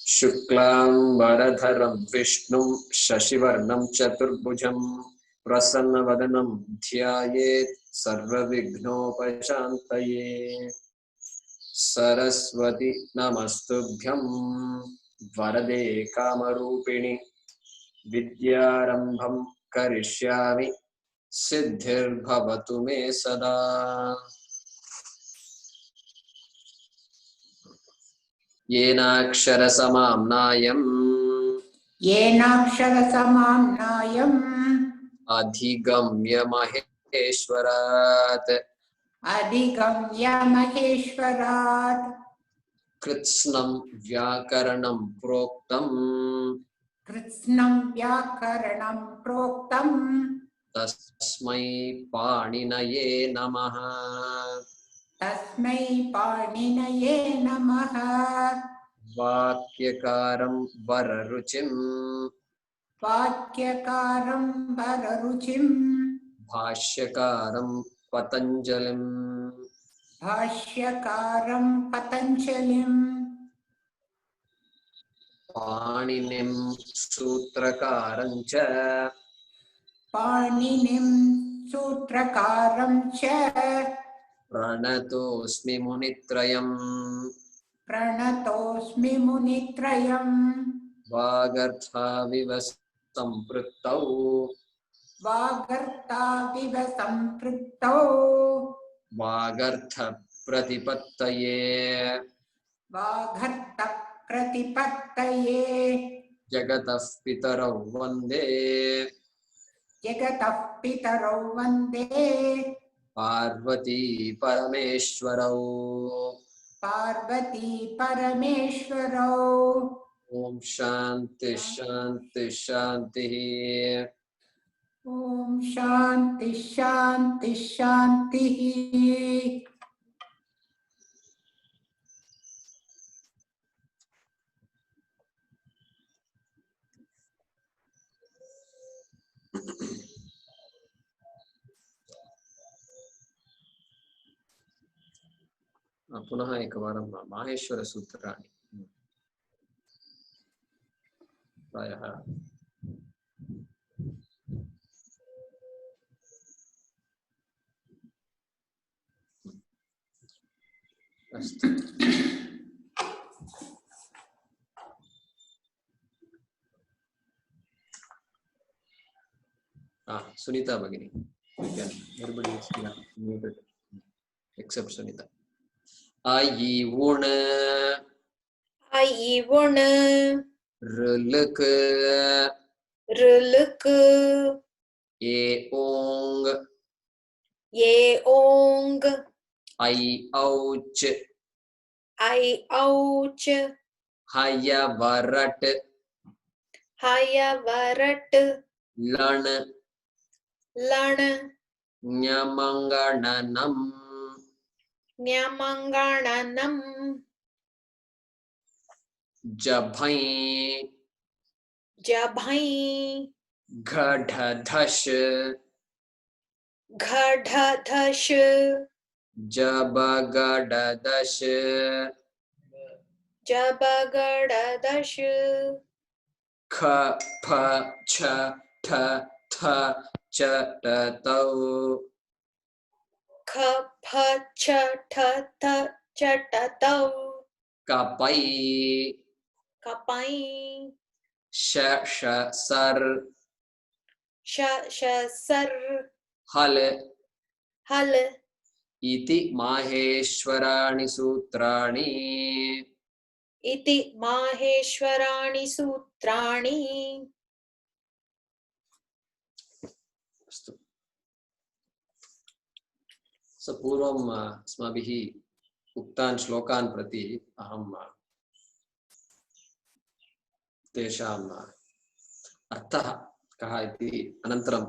शुक्लांबरधरं विष्णुं शशिवर्णं चतुर्भुजं प्रसन्नवदनं ध्यायेत् सर्वविघ्नोपशान्तये। सरस्वती नमस्तुभ्यं वरदे कामरूपिणि विद्यारम्भं करिष्यामि सिद्धिर्भवतु मे सदा। येनाक्षरसमाम्नायम् अधिगम्य महेश्वरात् कृत्स्नं व्याकरणं प्रोक्तं तस्मै पाणिनये नमः। वाक्यकारं वररुचिं भाष्यकारं पतञ्जलिं पाणिनिं सूत्रकारं च प्रणतोऽस्मि मुनित्रयम् वागर्थाविव सम्पृक्तौ वागर्थ प्रतिपत्तये जगतः पितरौ वन्दे पार्वती परमेश्वरौ। ओम शांति शांति शांति। ओम शांति शांति शांति। पुनः एकवारं माहेश्वर सूत्राणि प्रायः अस्ति। सुनीता भगिनी, everybody is muted except Sunita. आई उण रुलक ए ओंग आई औच हय वरट लन न्यमंगणनम जभै घढधश जबगडदश ख फ छ ठ थ च ट तौ कपै श श सर हल इति माहेश्वराणि सूत्राणि। अस्तु। पूर्वम् अस्माभिः उक्तान् श्लोकान् प्रति अहं तेषाम् अर्थः कः इति अनन्तरं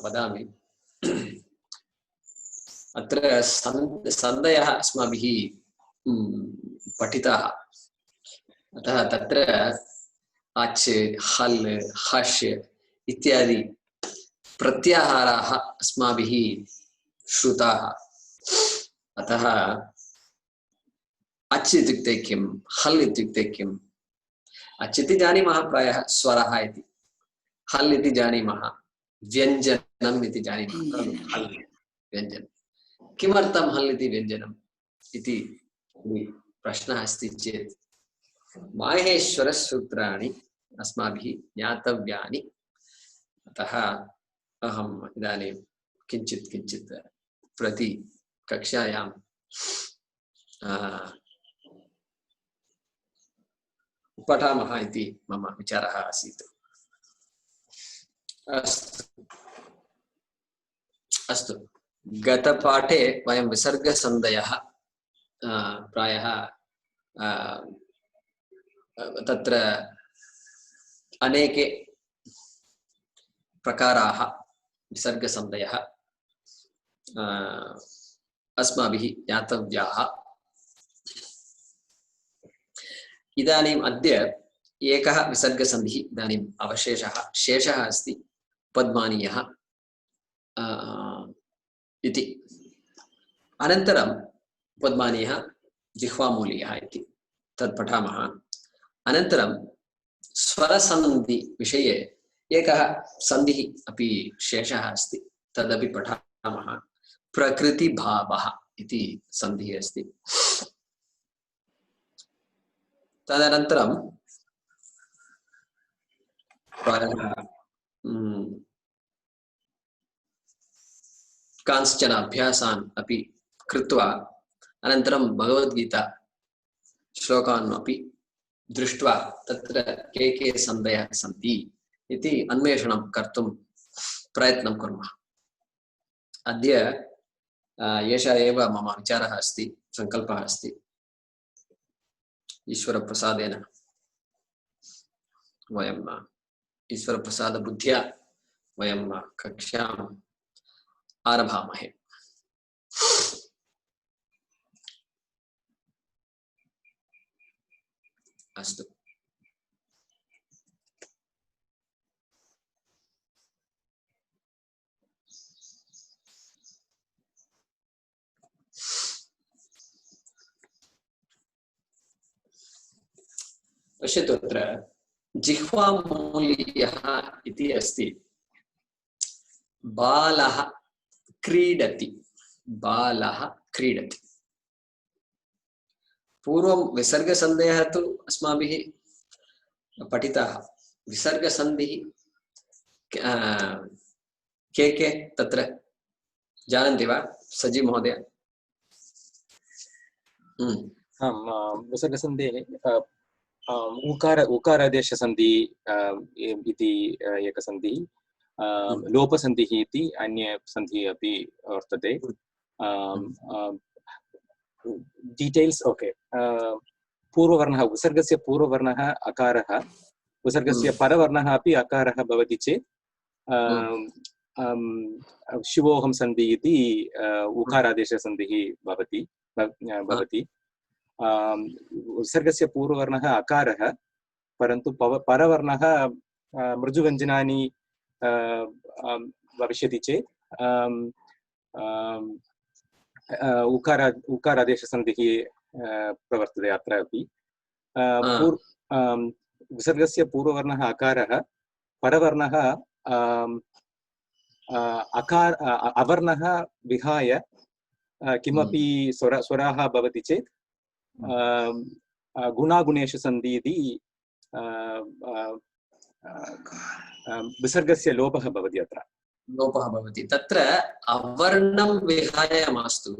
वदामि। अत्र सन्धयः अस्माभिः पठिताः, अतः तत्र अच् हल् हश् इत्यादि प्रत्याहाराः अस्माभिः श्रुताः। अतः अच् इत्युक्ते किं, हल् इत्युक्ते किम्? अच् इति जानीमः प्रायः स्वरः इति, हल् इति जानीमः व्यञ्जनम् इति जानीमः, खलु हल् व्यञ्जनं। किमर्थं हल् इति व्यञ्जनम् इति प्रश्नः अस्ति चेत् माहेश्वरसूत्राणि अस्माभिः ज्ञातव्यानि। अतः अहम् इदानीं किञ्चित् प्रति कक्षायां पठामः इति मम विचारः आसीत्। अस्तु, गतपाठे वयं विसर्गसन्धयः प्रायः तत्र अनेके प्रकाराः विसर्गसन्धयः अस्माभिः ज्ञातव्याः। इदानीम् अद्य एकः विसर्गसन्धिः इदानीम् अवशेषः शेषः अस्ति, पद्मानीयः इति। अनन्तरं पद्मानीयः जिह्वामूलीयः इति तत् पठामः। अनन्तरं स्वरसन्धि विषये एकः सन्धिः अपि शेषः अस्ति, तदपि पठामः। प्रकृतिभावः इति सन्धिः अस्ति। तदनन्तरं प्रायः कांश्चन अभ्यासान् अपि कृत्वा अनन्तरं भगवद्गीता श्लोकान् अपि दृष्ट्वा तत्र के सन्धयः सन्ति इति अन्वेषणं कर्तुं प्रयत्नं कुर्मः। अद्य एषः एव मम विचारः अस्ति, सङ्कल्पः अस्ति। ईश्वरप्रसादेन वयं ईश्वरप्रसादबुद्ध्या वयं कक्षाम् आरभामहे। अस्तु, पश्यतु, अत्र जिह्वामूलीयः इति अस्ति। बालः क्रीडति, बालः क्रीडति। पूर्वं विसर्गसन्धयः तु अस्माभिः पठिताः। विसर्गसन्धिः के तत्र जानन्ति वा सजी महोदय? विसर्गसन्धेः उकारादेशसन्धि इति एकसन्धिः, लोपसन्धिः इति अन्य सन्धिः अपि वर्तते। Details okay. पूर्ववर्णः, विसर्गस्य पूर्ववर्णः अकारः, विसर्गस्य परवर्णः अपि अकारः भवति चेत् शिवोऽहं सन्धिः इति उकारादेशसन्धिः भवति। विसर्गस्य पूर्ववर्णः अकारः, परन्तु परवर्णः मृजुव्यञ्जनानि भविष्यति चेत् उकारादेशसन्धिः प्रवर्तते अत्र अपि। विसर्गस्य पूर्ववर्णः अकारः, परवर्णः अवर्णः विहाय किमपि स्वराः भवति चेत् गुणागुणेषु सन्धि इति विसर्गस्य लोपः भवति। अत्र लोपः भवति। तत्र अवर्णं विहाय मास्तु,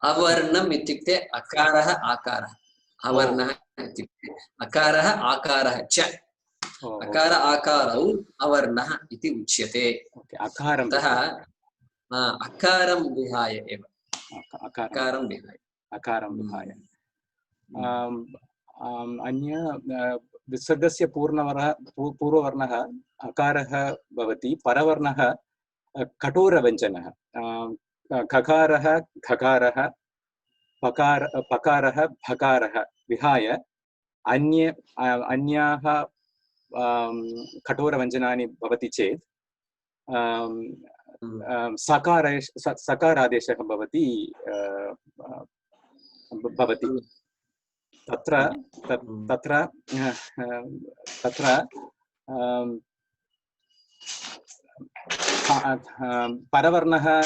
अवर्णम् इत्युक्ते अकारः आकारः, अवर्णः इत्युक्ते अकारः आकारः च, अकार आकारौ अवर्णः इति उच्यते। अतः अकारं विहाय एव, अकारं विहाय। अन्य विसर्गस्य पूर्ववर्णः अकारः भवति, परवर्णः कठोरव्यञ्जनः, खकारः खकारः पकारः भकारः विहाय अन्याः कठोरव्यञ्जनानि भवति चेत् सकारादेशः भवति। तत्र तत्र तत्र परवर्णः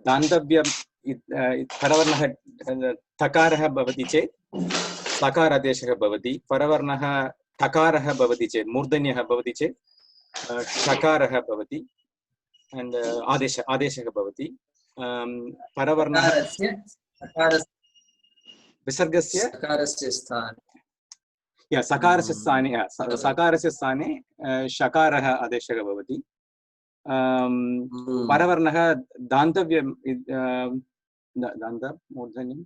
दान्तव्यं परवर्णः तकारः भवति चेत् सकारादेशः भवति परवर्णः टकारः भवति चेत् मूर्धन्यः भवति चेत् षकारः भवति and आदेशः भवति परवर्णः विसर्गस्य सकारस्य स्थाने षकारः आदेशः भवति परवर्णः दान्तव्यं मूर्धन्यं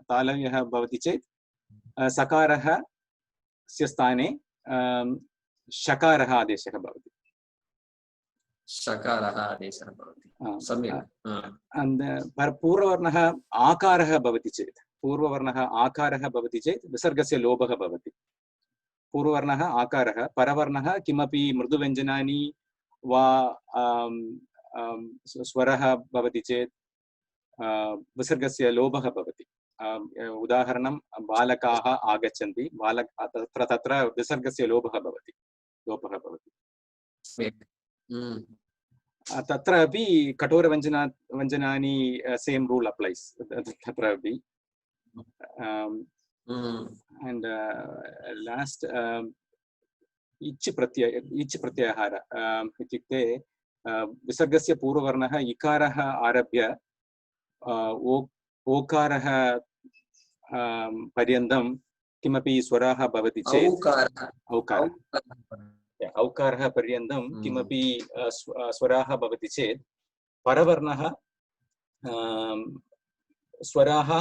तालव्यः भवति चेत् सकारः स्य स्थाने षकारः आदेशः भवति सम्यक् पूर्ववर्णः आकारः भवति चेत् विसर्गस्य लोभः भवति पूर्ववर्णः आकारः परवर्णः किमपि मृदुव्यञ्जनानि वा स्वरः भवति चेत् विसर्गस्य लोभः भवति उदाहरणं बालकाः आगच्छन्ति तत्र विसर्गस्य लोभः भवति तत्र अपि कठोरव्यञ्जनानि सेम् रूल् अप्लैस् तत्र अपि and last इच् प्रत्ययहार इत्युक्ते विसर्गस्य पूर्ववर्णः इकारः आरभ्य ओकारः पर्यन्तं किमपि स्वरः भवति चेत् औकारः पर्यन्तं किमपि स्वराः भवति चेत् परवर्णः स्वराः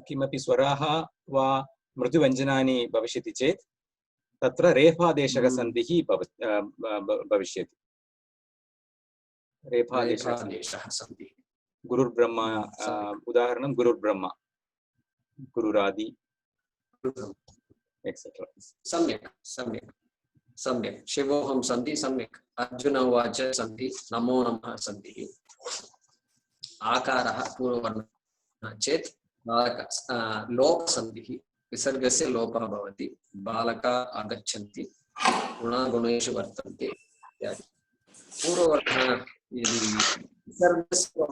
किमपि स्वराः वा मृदुव्यञ्जनानि भविष्यति चेत् तत्र रेफादेशः सन्धिः भविष्यति रेफादेशः सन्धिः गुरुर्ब्रह्मा उदाहरणं गुरुर्ब्रह्मा गुरुरादि एक्सेट्रा सम्यक् शिवोऽहं सन्धि सम्यक् अर्जुन उवाच सन्धि नमो नमः सन्धिः आकारः पूर्ववर्णः चेत् लोपसन्धिः विसर्गस्य लोपः भवति बालका आगच्छन्ति गुणागुणेषु वर्तन्ते इत्यादि पूर्ववर्णः यदि विसर्गस्य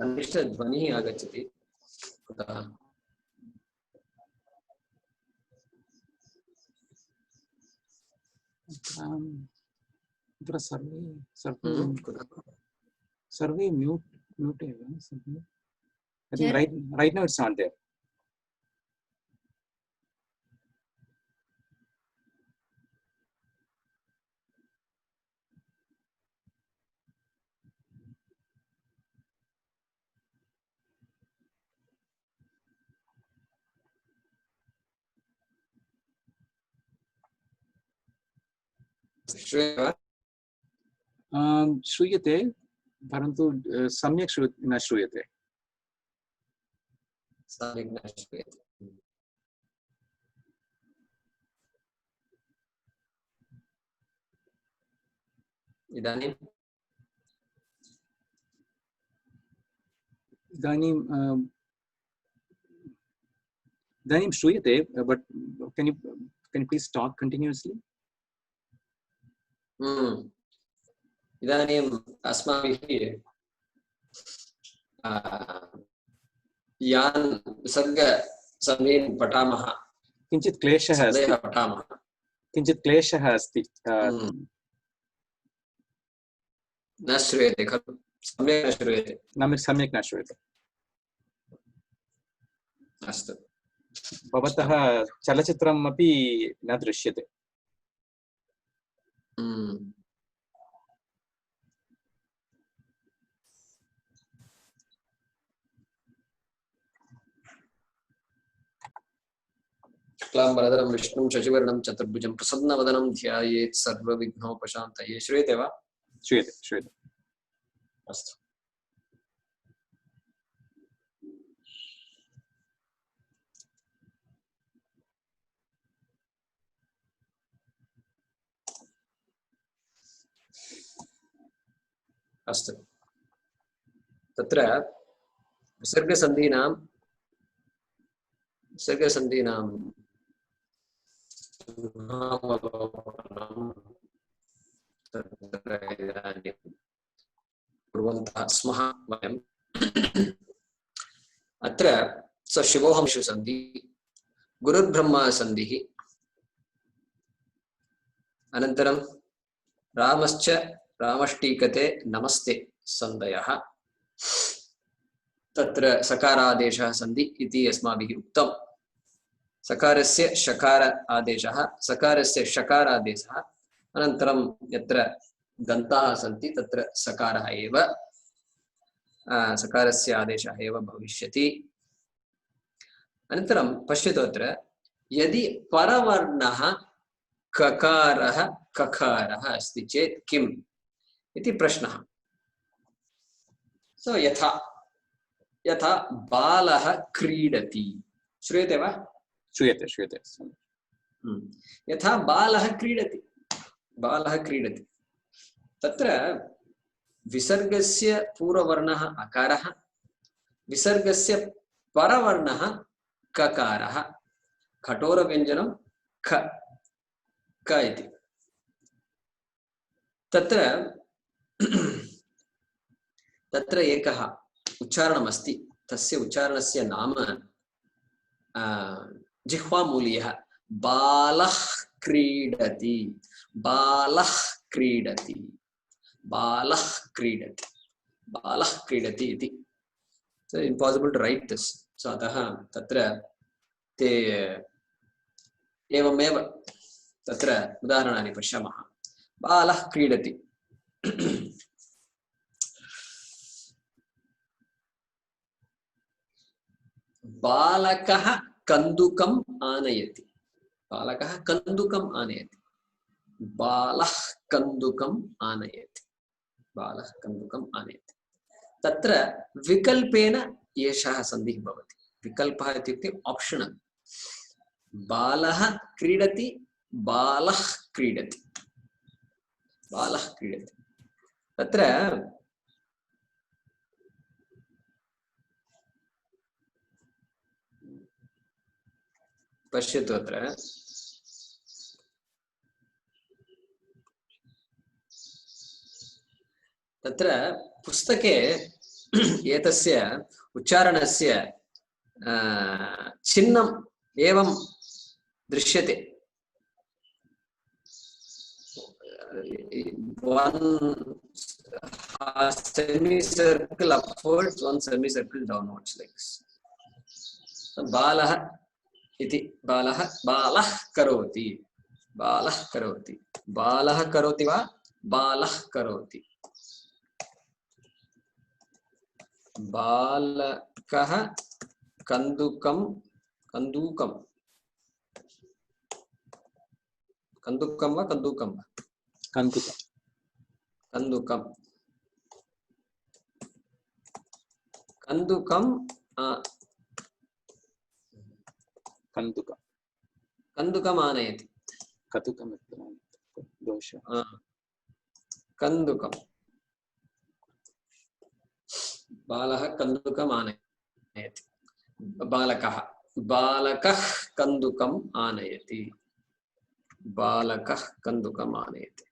अनिष्टध्वनिः आगच्छति कुतः सर्वे म्यूट एव I think right now it's not there. श्रूयते परन्तु सम्यक् न श्रूयते इदानीं श्रूयते but can you please talk continuously? इदानीम् अस्माभिः यान् विसर्गसन्धीन् पठामः किञ्चित् क्लेशः अस्ति न श्रूयते खलु सम्यक् न श्रूयते अस्तु भवतः चलचित्रम् अपि न दृश्यते शुक्लाम्बरधरं विष्णुं शशिवर्णं चतुर्भुजं प्रसन्नवदनं ध्यायेत् सर्वविघ्नोपशान्तये श्रूयते वा श्रूयते अस्तु अस्तु तत्र विसर्गसन्धीनां नामावलोकनं तत्र इदानीं कुर्वन्तः स्मः वयम् अत्र स शिवोऽहंषु सन्धि गुरुर्ब्रह्मा सन्धिः अनन्तरं रामश्च रामष्टीकते नमस्ते सन्धयः तत्र सकारादेशः सन्धि इति अस्माभिः उक्तं सकारस्य शकार आदेशः सकारस्य शकारादेशः अनन्तरं यत्र दन्ताः सन्ति तत्र सकारः एव सकारस्य आदेशः एव भविष्यति अनन्तरं पश्यतु अत्र यदि परवर्णः ककारः ककारः अस्ति चेत् किम् इति प्रश्नः सो यथा यथा बालः क्रीडति श्रूयते वा श्रूयते श्रूयते यथा बालः क्रीडति तत्र विसर्गस्य पूर्ववर्णः अकारः विसर्गस्य परवर्णः ककारः कठोरव्यञ्जनं ख क इति तत्र एकः उच्चारणमस्ति तस्य उच्चारणस्य नाम जिह्वामूलीयः बालः क्रीडति बालः क्रीडति बालः क्रीडति बालः क्रीडति इति so impossible to write this so अतः तत्र ते एवमेव तत्र उदाहरणानि पश्यामः बालः क्रीडति बालकः कन्दुकम् आनयति बालकः कन्दुकम् आनयति बालः कन्दुकम् आनयति बालः कन्दुकम् आनयति तत्र विकल्पेन एषः सन्धिः भवति विकल्पः इत्युक्ते ऑप्शनल बालः क्रीडति बालः क्रीडति बालः क्रीडति तत्र पश्यतु अत्र तत्र पुस्तके एतस्य उच्चारणस्य चिह्नम् एवं दृश्यते one semicircle upwards one semicircle downwards like this balah इति बालः बालः करोति बालः करोति बालः करोति वा बालः करोति बालकः कन्दुकं कन्दुकं कन्दुकं वा कन्दुकं वा कन्दुकं कन्दुकं कन्दुकं कन्दुकं कन्दुकम् आनयति कन्दुकं दोषः कन्दुकं बालः कन्दुकम् आनयति बालकः बालकः कन्दुकम् आनयति बालकः कन्दुकम् आनयति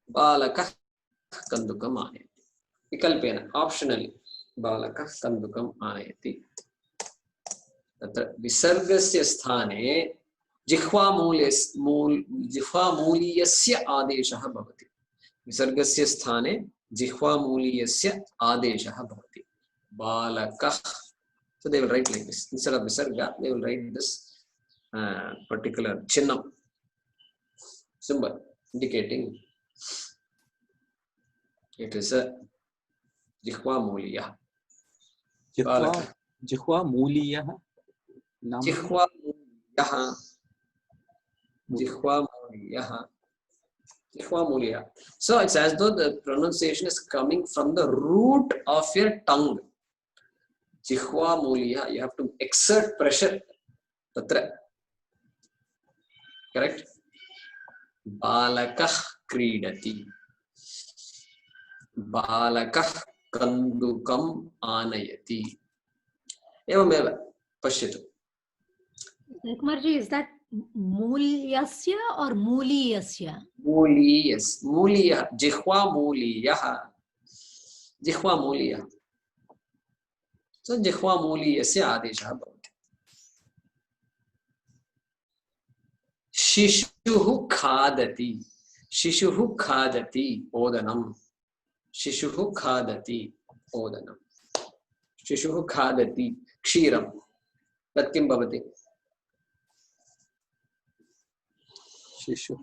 बालकः कन्दुकम् आनयति विकल्पेन ऑप्शनली बालकः कन्दुकम् आनयति तत्र विसर्गस्य स्थाने जिह्वामूलीयस्य आदेशः भवति विसर्गस्य स्थाने जिह्वामूलीयस्य आदेशः भवति बालकः so they will write like this instead of visarga they will write this particular chinnam symbol indicating it is a जिह्वामूलीयः जिह्वामूलीयः जिह्वामूलीयः जिह्वामूलीयः जिह्वामूलीयः so it's as though the pronunciation is coming from the root of your tongue जिह्वा मूलीयः, you have to exert pressure तत्र, correct? बालकः क्रीडति, बालकः कन्दुकम् आनयति, एवमेव पश्यतु. Kumarji, is that मूल्यस्य or मूलीयस्य? मूलीयस्, मूलीयः, जिह्वा मूलीयः, जिह्वा मूलीयः. So जिह्वा मूलीयस्य आदेशः भवति. शिशुः खादति, शिशुः खादति ओदनं, शिशुः खादति ओदनं, शिशुः खादति क्षीरं, तत् किं भवति? शिशुः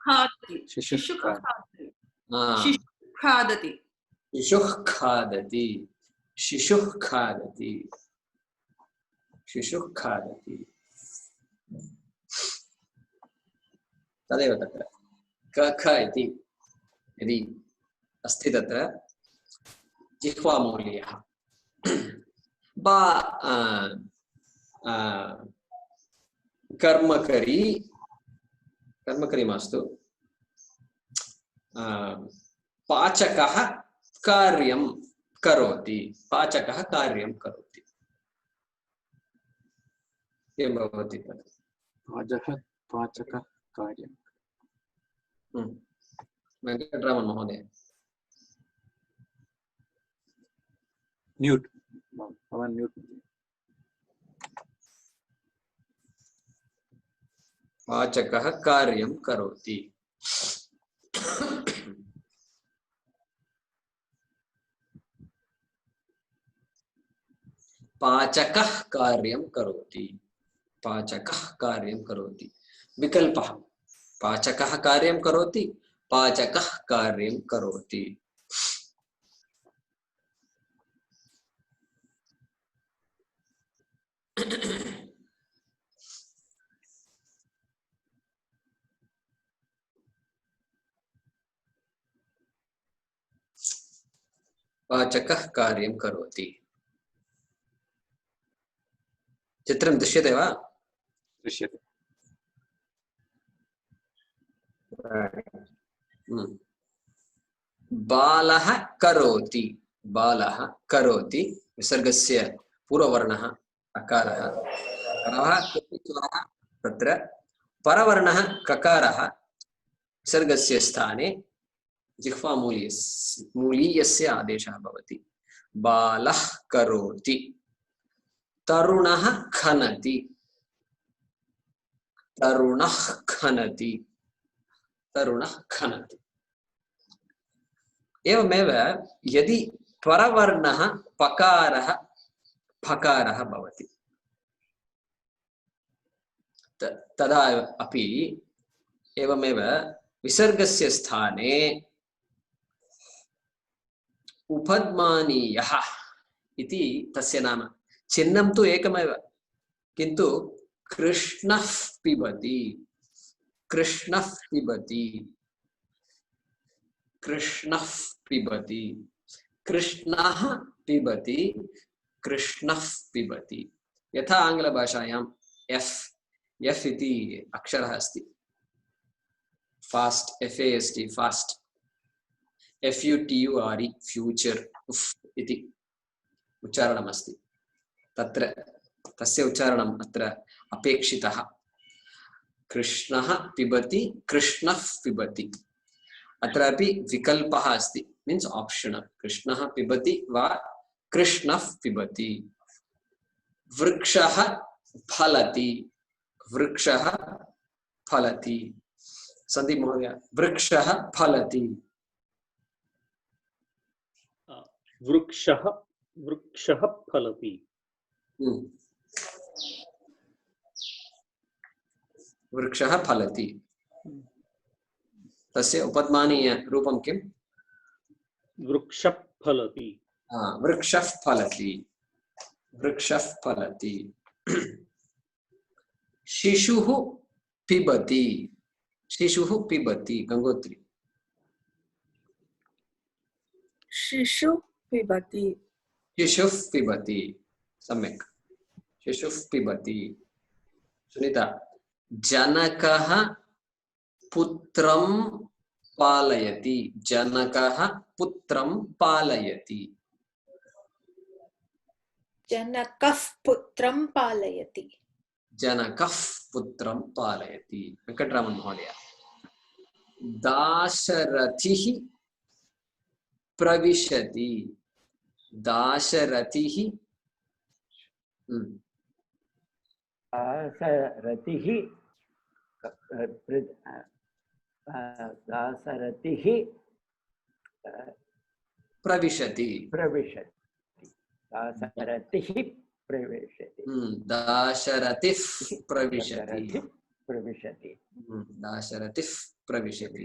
खादति, शिशुः शिशुः खादति, खादति, शिशुः खादति, शिशुः खादति, शिशुः खादति, शिशुः खादति, तदेव तत्र क ख इति यदि अस्ति तत्र जिह्वा मूलीयः. बा कर्मकरी, कर्मकरी मास्तु, पाचकः कार्यं करोति, पाचकः कार्यं करोति, किं भवति तत्? पाचकः कार्यं. वेङ्कटरामन् महोदय. म्यूट्, भवान् म्यूट्. पाचकः कार्यं करोति. पाचकः कार्यं करोति, पाचकः कार्यं करोति. विकल्पः, पाचकः कार्यं करोति, पाचकः कार्यं करोति. पाचकः कार्यं करोति. चित्रं दृश्यते वा? दृश्यते. बालः करोति, बालः करोति, विसर्गस्य पूर्ववर्णः अकारः, तत्र परवर्णः ककारः विसर्गस्य स्थाने जिह्वा मूलीयस्य आदेशः भवति. बालः करोति, तरुणः खनति, तरुणः खनति, तरुणः खनति. एवमेव यदि परवर्णः पकारः फकारः भवति तदा अपि एवमेव विसर्गस्य स्थाने उपध्मानीयः इति तस्य नाम. चिह्नं तु एकमेव, किन्तु कृष्णः पिबति, कृष्णः पिबति, कृष्णः पिबति, कृष्णः पिबति, कृष्णः पिबति. यथा आङ्ग्लभाषायां एफ इति अक्षरः अस्ति, fast, FAST, fast, FUTURE, future, उफ इति उच्चारणम् अस्ति. तत्र तस्य उच्चारणम् अत्र अपेक्षितः. कृष्णः पिबति, कृष्णः पिबति. अत्रापि विकल्पः अस्ति, मीन्स ऑप्शनल. कृष्णः पिबति वा कृष्णः पिबति. वृक्षः फलति, वृक्षः फलति. संदीप महोदय, वृक्षः फलति. वृक्षः वृक्षः फलति. वृक्षः फलति. तस्य उपध्मानीय रूपं किम्? वृक्षः फलति. वृक्षः फलति, वृक्षः फलति. शिशुः पिबति, शिशुः पिबति. गंगोत्री. शिशु पिबति, शिशुः पिबति. सम्यक् शिशुः पिबति सुनीता जनकः पुत्रं पालयति जनकः पुत्रं पालयति जनकः पुत्रं पालयति जनकः पुत्रं पालयति वेंकटरामन् महोदय दाशरथिः प्रविशति दाशरथिः दासरथिः दासरथिः प्रविशति प्रविशति दासरथिः प्रविशति दाशरथिः प्रविशति प्रविशति दाशरथिः प्रविशति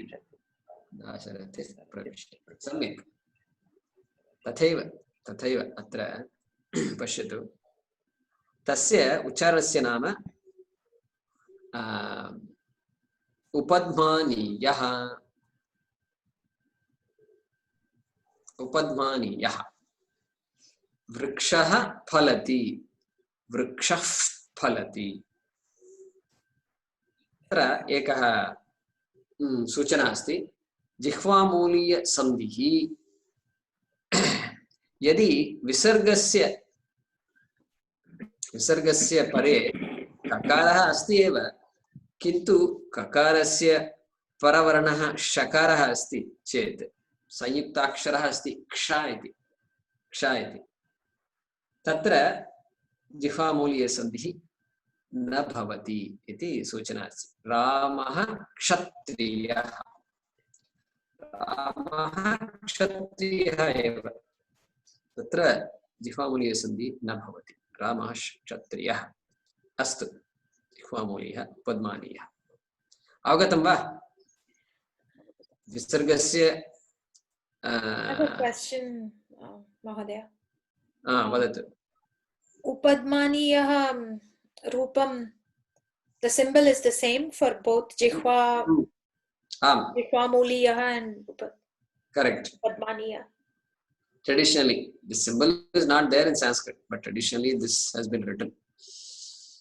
दाशरथिः प्रविशति सम्यक् तथैव तथैव अत्र पश्यतु तस्य उच्चारणस्य नाम उपध्मानीयः उपध्मानीयः वृक्षः फलति वृक्षः फलति अत्र एकः सूचना अस्ति जिह्वामूलीय संधिः यदि विसर्गस्य परे ककारः अस्ति एव किन्तु ककारस्य परवर्णः षकारः अस्ति चेत् संयुक्ताक्षरः अस्ति क्ष इति तत्र जिह्वामूलीय संधिः न भवति इति सूचना अस्ति रामः क्षत्रियः एव तत्र जिह्वामूलीय संधि न भवति रामः क्षत्रियः अस्तु जिह्वामूलीयः उपध्मानीयः अवगतं वा विसर्गस्य क्वेश्चन महोदय वदतु उपध्मानीयः रूपं the symbol is the same for both जिह्वामूलीयः and correct उपध्मानीयः. Traditionally, this symbol is not there in Sanskrit, but traditionally this has been written.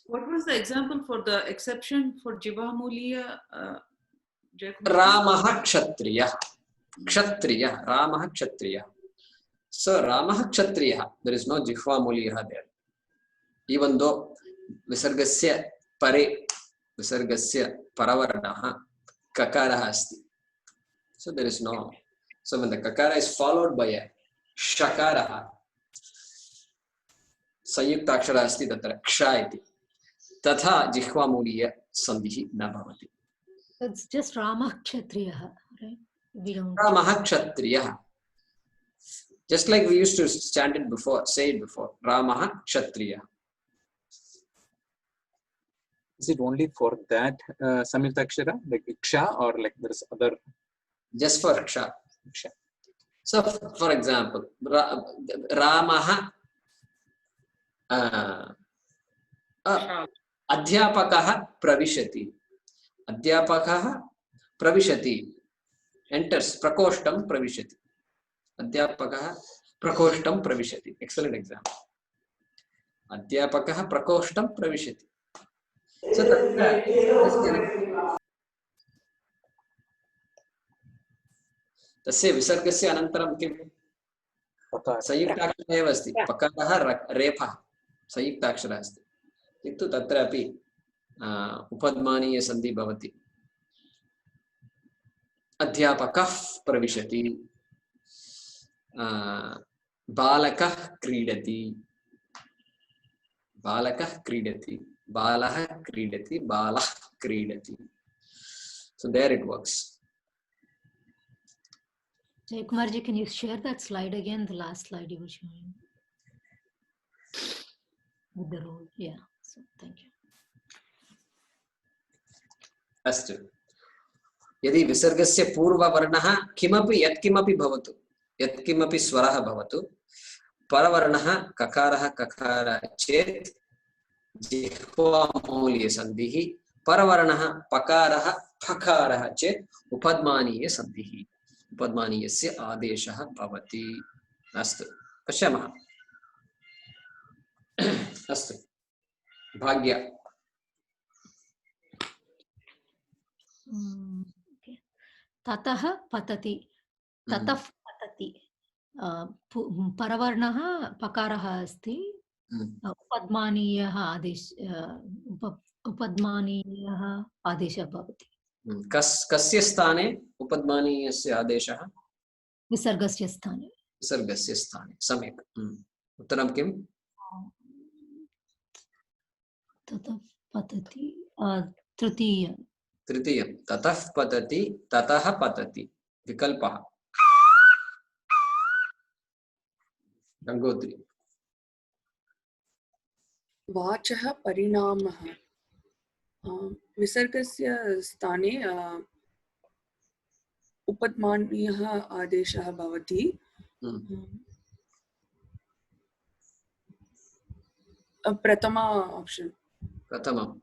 What was the example for the exception for Jivamuliya? Ramah Kshatriyah. Kshatriyah. Ramah Kshatriyah. So Ramah Kshatriyah. There is no Jihvamuliya there. Even though Visargasya Pare, Visargasya Paravaranaha, Kakaraha asti. So there is no. So when the Kakara is followed by a Shakaraha, संयुक्ताक्षरः अस्ति तत्र क्ष इति तथा जिह्वामूलीय संधिः न भवति. It's just Ramah Kshatriyah, right? We don't. Ramah Kshatriyah. Just like we used to chant it before, say it before. Ramah Kshatriyah. Is it only for that samyuktakshara, like Iksha, or like there is other? Just for Ksha. So, for example, Ramah अध्यापकः प्रविशति. अध्यापकः प्रविशति. Enters. प्रकोष्ठं प्रविशति. अध्यापकः प्रकोष्ठं प्रविशति. Excellent example. अध्यापकः प्रकोष्ठं प्रविशति. So तस्य विसर्गस्य अनन्तरं किं संयुक्ताक्षरः एव अस्ति. पकारः रेफः संयुक्ताक्षरः अस्ति किन्तु तत्रापि उपध्मानीय संधि भवति. अध्यापकः प्रविशति. बालकः क्रीडति. बालकः क्रीडति. बालः क्रीडति. बालः क्रीडति. So there it works. Jaykumarji, can you share that slide again? The last slide you were showing with the rule. Yeah. So thank you. अस्तु. यदि विसर्गस्य पूर्ववर्णः किमपि यत्किमपि भवतु, यत्किमपि स्वरः भवतु, परवर्णः ककारः ककारः चेत् जिह्वामूलीय संधिः, परवर्णः पकारः फकारः चेत् उपध्मानीय संधिः. उपध्मानीयस्य आदेशः भवति. अस्तु पश्यामः. अस्तु भाग्य okay. ततः पतति ततः पतति परवर्णः पकारः अस्ति उपद्मानीयः उपद्मानीयः आदेशः भवति कस्य स्थाने उपद्मानीयस्य आदेशः विसर्गस्य स्थाने विसर्गस्य स्थाने सम्यक् उत्तरं किम् ततः पतति तृतीयं ततः पतति ततः पतति विकल्पः गंगोत्री वाचः परिणामः विसर्गस्य स्थाने उपद्मानीयः आदेशः भवति प्रथम ऑप्शन प्रथमं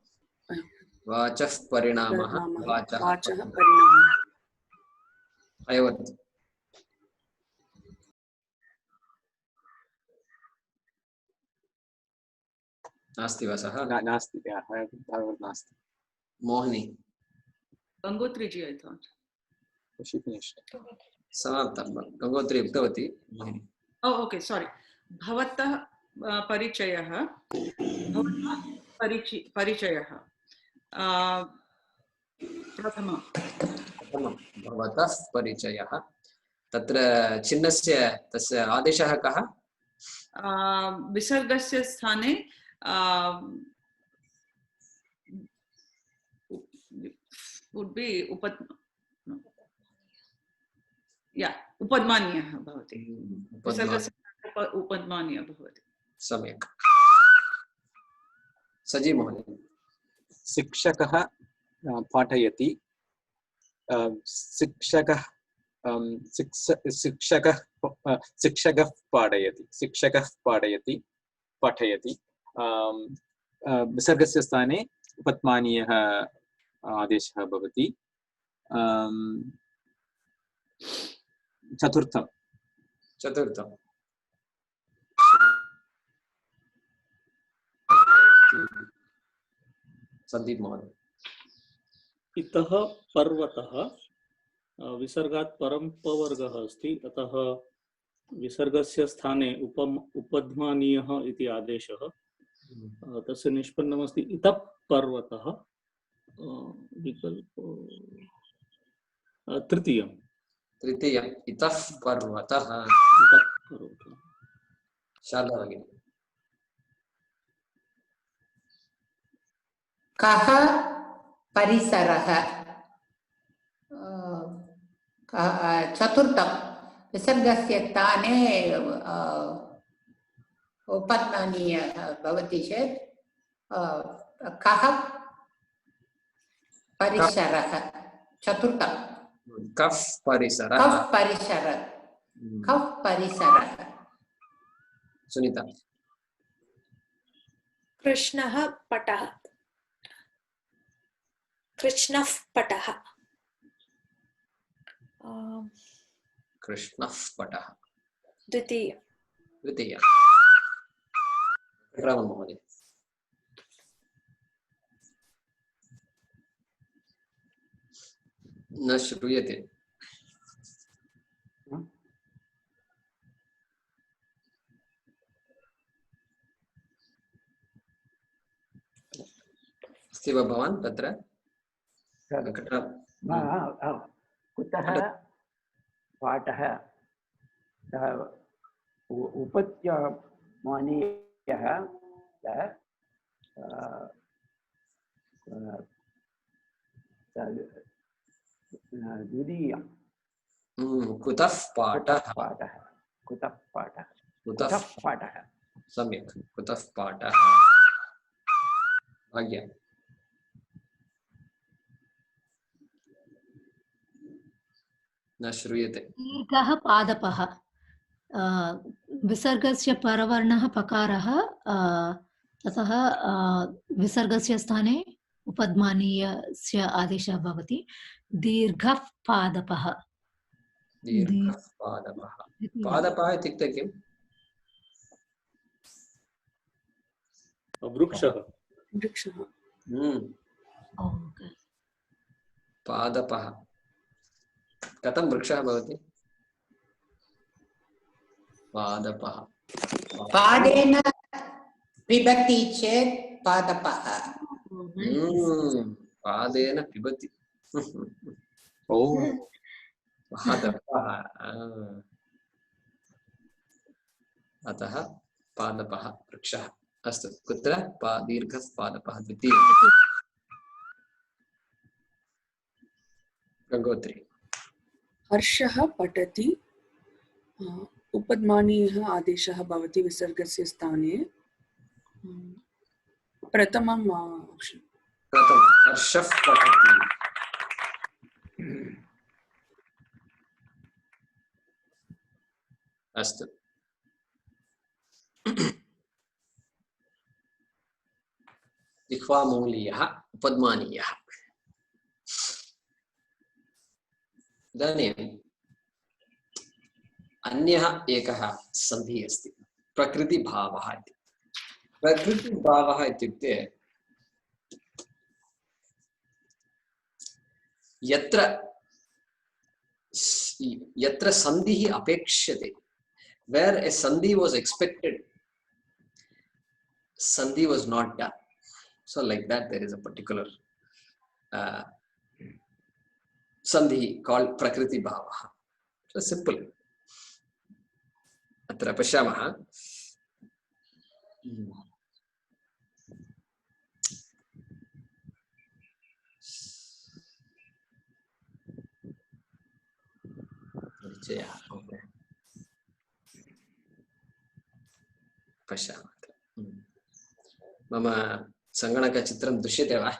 वाचः परिणामः वाचः परिणामः अयवत् नास्ति वा सः नास्ति नास्ति Mohini Gangotri ji, I thought. she finished समाप्तं गंगोत्री उक्तवती Mohini Oh, okay, sorry. Bhavatah परिचयः भवतः परिचयः प्रथमं भवतः परिचयः तत्र चिह्नस्य तस्य आदेशः कः विसर्गस्य स्थाने would be उपद्मानीयः भवति विसर्गस्य उपद्मानीयः भवति सम्यक् सजी महोदय शिक्षकः पाठयति शिक्षकः पाठयति पाठयति विसर्गस्य स्थाने उपद्मानीयः आदेशः भवति चतुर्थं संदीप महोदय इतः पर्वतः विसर्गात् परं पवर्गः अस्ति अतः विसर्गस्य स्थाने उपध्मानीयः इति आदेशः तस्य निष्पन्नमस्ति इतः पर्वतः विकल्प तृतीयम् इतः पर्वतः शारदा भगिनी कः परिसरः चतुर्थं विसर्गस्य स्थाने उपद्मानीयः भवति चेत् कः परिसरः चतुर्थं कः परिसरः सुनीता कृष्णः पटः कृष्णः पटः कृष्णः पटः द्वितीय राम महोदय न श्रूयते अस्ति वा भवान् तत्र कुतः पाठः उपद्मानीयः द्वितीयं कुतः पाठः सम्यक् कुतः पाठः भाग्य न श्रूयते दीर्घः पादपः विसर्गस्य परवर्णः पकारः ततः विसर्गस्य स्थाने उपद्मानीयस्य आदेशः भवति दीर्घः पादपः पादपः इत्युक्ते किम् वृक्षः वृक्षः Okay. पादपः कथं वृक्षः भवति पादपः पादेन पिबति चेत् पादपः पादेन पिबति ओ पादपः अतः पादपः वृक्षः अस्तु कुत्र दीर्घः पादपः द्वितीयः गङ्गोत्री हर्षः पठति उपध्मानीयः आदेशः भवति विसर्गस्य स्थाने प्रथमम् option प्रथमं हर्षः पठति अस्तु जिह्वामूलीयः उपध्मानीयः इदानीम् अन्यः एकः सन्धिः अस्ति प्रकृतिभावः इति प्रकृतिभावः इत्युक्ते यत्र सन्धिः अपेक्ष्यते where a sandhi was expected sandhi was not done so like that there is a particular sandhi called prakriti bhavah so simple atra pashyamah okay पश्यामः मम सङ्गणकचित्रं दृश्यते वा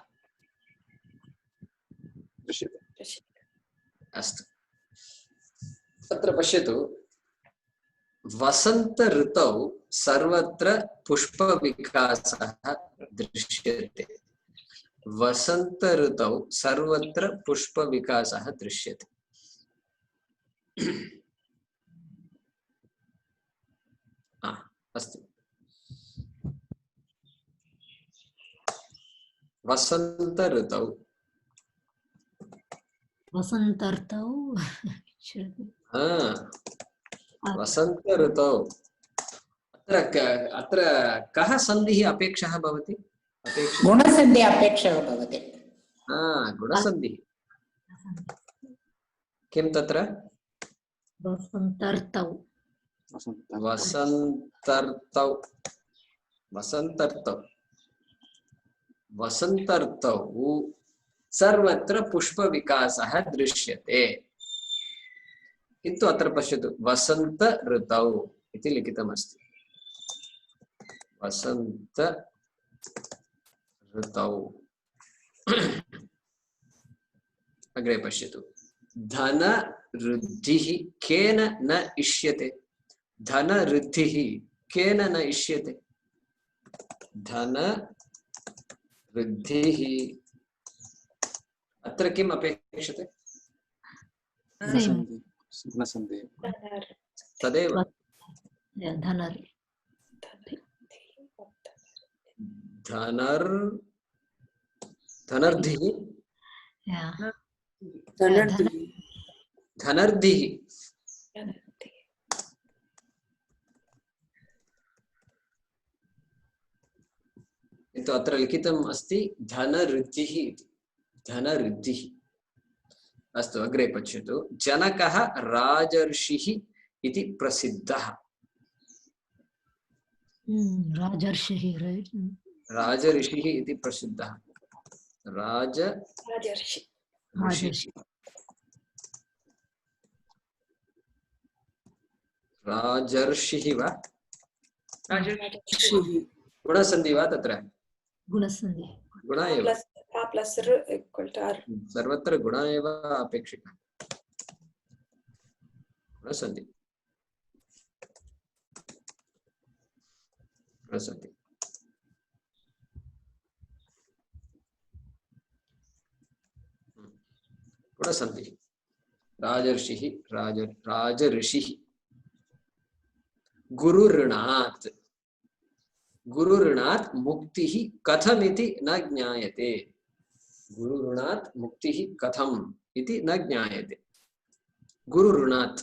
दृश्यते अस्तु अत्र पश्यतु वसंत ऋतौ सर्वत्र पुष्पविकासः दृश्यते वसंत ऋतौ सर्वत्र पुष्पविकासः दृश्यते अस्तु वसंत ऋतौ वसन्तर्तौ वसंत ऋतौ अत्र कः सन्धिः अपेक्षः भवति गुणसन्धि अपेक्षः भवति गुणसन्धिः किं तत्र वसन्तर्तौ वसन्तर्तौ वसन्तर्तौ वसन्तर्तौ सर्वत्र पुष्पविकासः दृश्यते किन्तु अत्र पश्यतु वसंत ऋतौ इति लिखितमस्ति वसंत ऋतौ अग्रे पश्यतु धन वृद्धिः केन न इष्यते धन वृद्धिः केन न इष्यते धन वृद्धिः अत्र किम् अपेक्षते तदेव धनर्धिः धनर्धिः किन्तु अत्र लिखितम् अस्ति धनऋद्धिः इति धनऋद्धिः अस्तु अग्रे पश्यतु जनकः राजर्षिः इति प्रसिद्धः राजर्षिः राजर्षिः इति प्रसिद्धः राजर्षिः वा गुणसन्धि वा तत्र गुणसन्धि गुण एव सर्वत्र गुण एव अपेक्षितः गुणसन्धि गुणसन्धि गुणसन्धिः राजर्षिः राजऋषिः गुरुऋणात् गुरुऋणात् मुक्तिः कथमिति न ज्ञायते। गुरुऋणात् मुक्तिः कथम् इति न ज्ञायते। गुरुऋणात्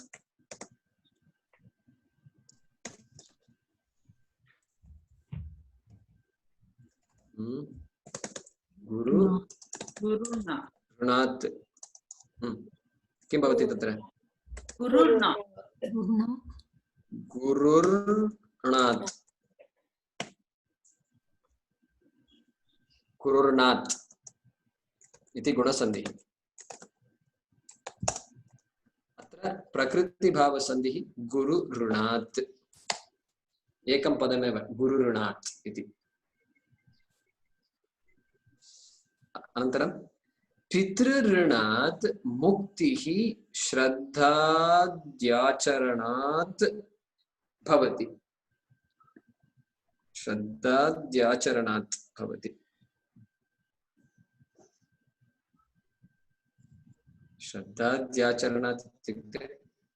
गुरुर्ना ऋणात् किं भवति तत्र? गुरुर्ना गुरुर्णात् गुरुर्णात् इति गुणसन्धिः। अत्र प्रकृतिभावसन्धिः गुरुऋणात्, एकं पदमेव गुरुऋणात् इति। अनन्तरं पितृऋणात् मुक्तिः श्रद्धाद्याचरणात् भवति। श्रद्धाद्याचरणात् भवति। श्रद्धाद्याचरणात् इत्युक्ते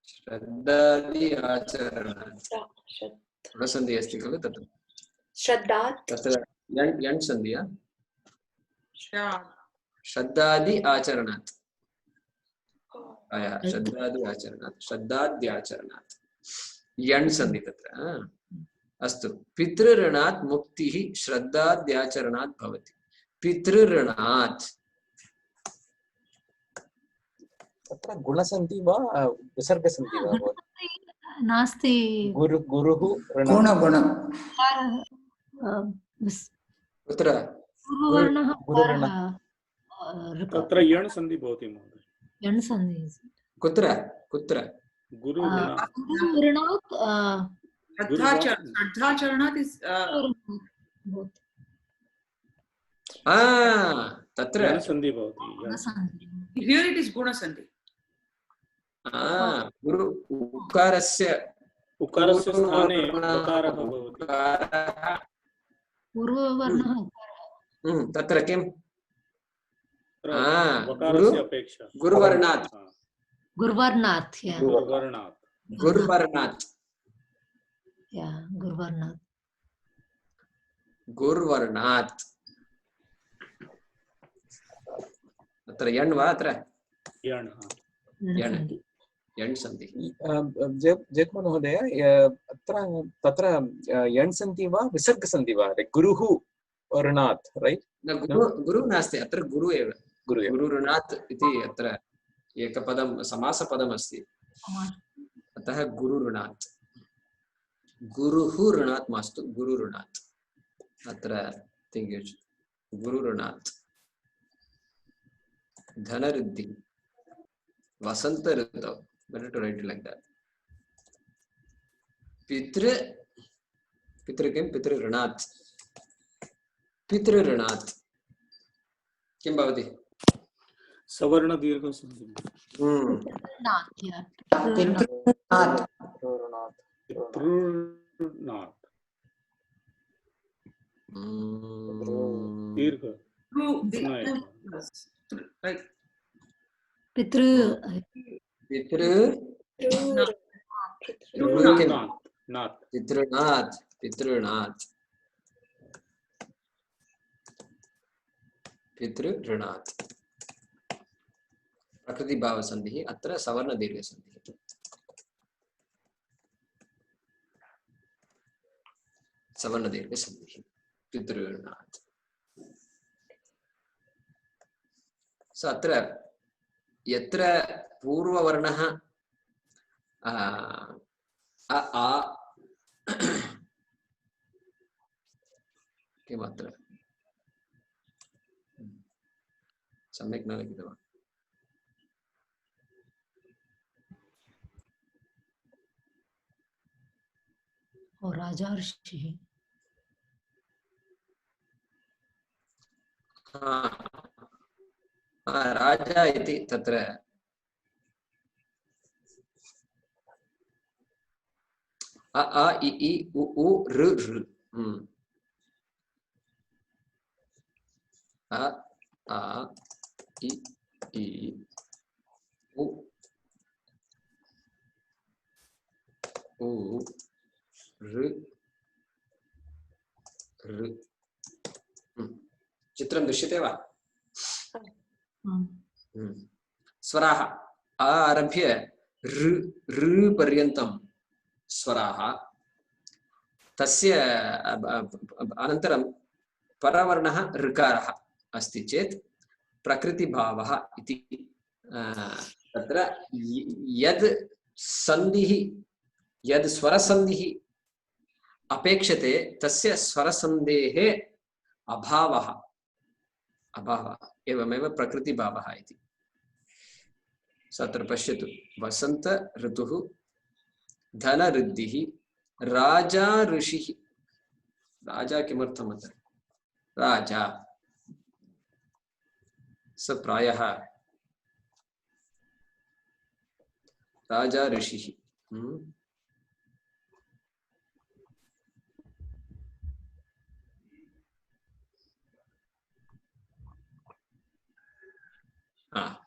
श्रद्धादि आचरणात् गुणसन्धिः अस्ति खलु तत्र। श्रद्धात् तत्र यण् सन्धिः शाद् श्रद्धादि आचरणात्। श्रद्धादि आचरणात् श्रद्धाद्याचरणात् यण् सन्धि तत्र। अस्तु, पितृऋणात् मुक्तिः श्रद्धाद्याचरणात् भवति। पितृऋणात् तत्र गुणसन्धि वा विसर्गसन्धि वा भवति? नास्ति। गुरुः गुणगुणं कुत्र? गुरुवर्णः गुरुवर्णः तत्र यण् सन्धि भवति महोदय। यण् सन्धि कुत्र कुत्र? गुरुऋणात् श्रद्धाचरणात् इस् तत्र यण् सन्धि भवति। हियर् इट् इस् गुणसन्धि। गुरु उकारस्य स्थाने उकारः भवति। पूर्ववर्णः तत्र किं? वकारस्य अपेक्षा गुरुवर्णात् गुरुवर्णात् गुरुवर्णात् गुरुवर्णात् गुरुवर्णात् गुरुवर्णात् अत्र यण् वा? अत्र यण् यण् सन्धि। जयकुमार महोदय, अत्र तत्र यण् सन्धि वा विसर्गसन्धि वा? गुरुः ऋणात्, रैट्? न, गुरु नास्ति अत्र, गुरु एव। गुरुऋणात् इति अत्र एकपदं समासपदमस्ति, अतः गुरुऋणात्। गुरुः ऋणात् मास्तु, गुरुऋणात्। अत्र गुरुऋणात् धनऋद्धि वसंत ऋतौ, better to write it like that. पितृ किं? पितृऋणात्। पितृऋणात् किं भवति? सवर्ण दीर्घ सन्धि। दीर्घ पितृ पितृनाथ पितृनाथ पितृऋणात् प्रकृति भाव संधि, अत्र सवर्ण दीर्घ संधि। सवर्ण दीर्घ संधि पितृऋणात्। सो अत्र यत्र पूर्ववर्णः अ आ किमत्र सम्यक् न लिखितवान्। राजा ऋषिः। राजा इति तत्र अ आ इ ई उ ऊ ऋ ऋ अ आ इ ई उ ऊ ऋ ऋ चित्रं दृश्यते वा स्वराः आ आरभ्य ऋ पर्यन्तं स्वराः तस्य अनन्तरं परवर्णः ऋकारः अस्ति चेत् प्रकृतिभावः इति तत्र यद् सन्धिः यद् स्वरसन्धिः अपेक्षते तस्य स्वरसन्धेः अभावः एवमेव प्रकृतिभावः इति अत्र पश्यतु वसन्त ऋतुः धनऋद्धिः राजा ऋषिः राजा किमर्थम् अत्र राजा स प्रायः राजा ऋषिः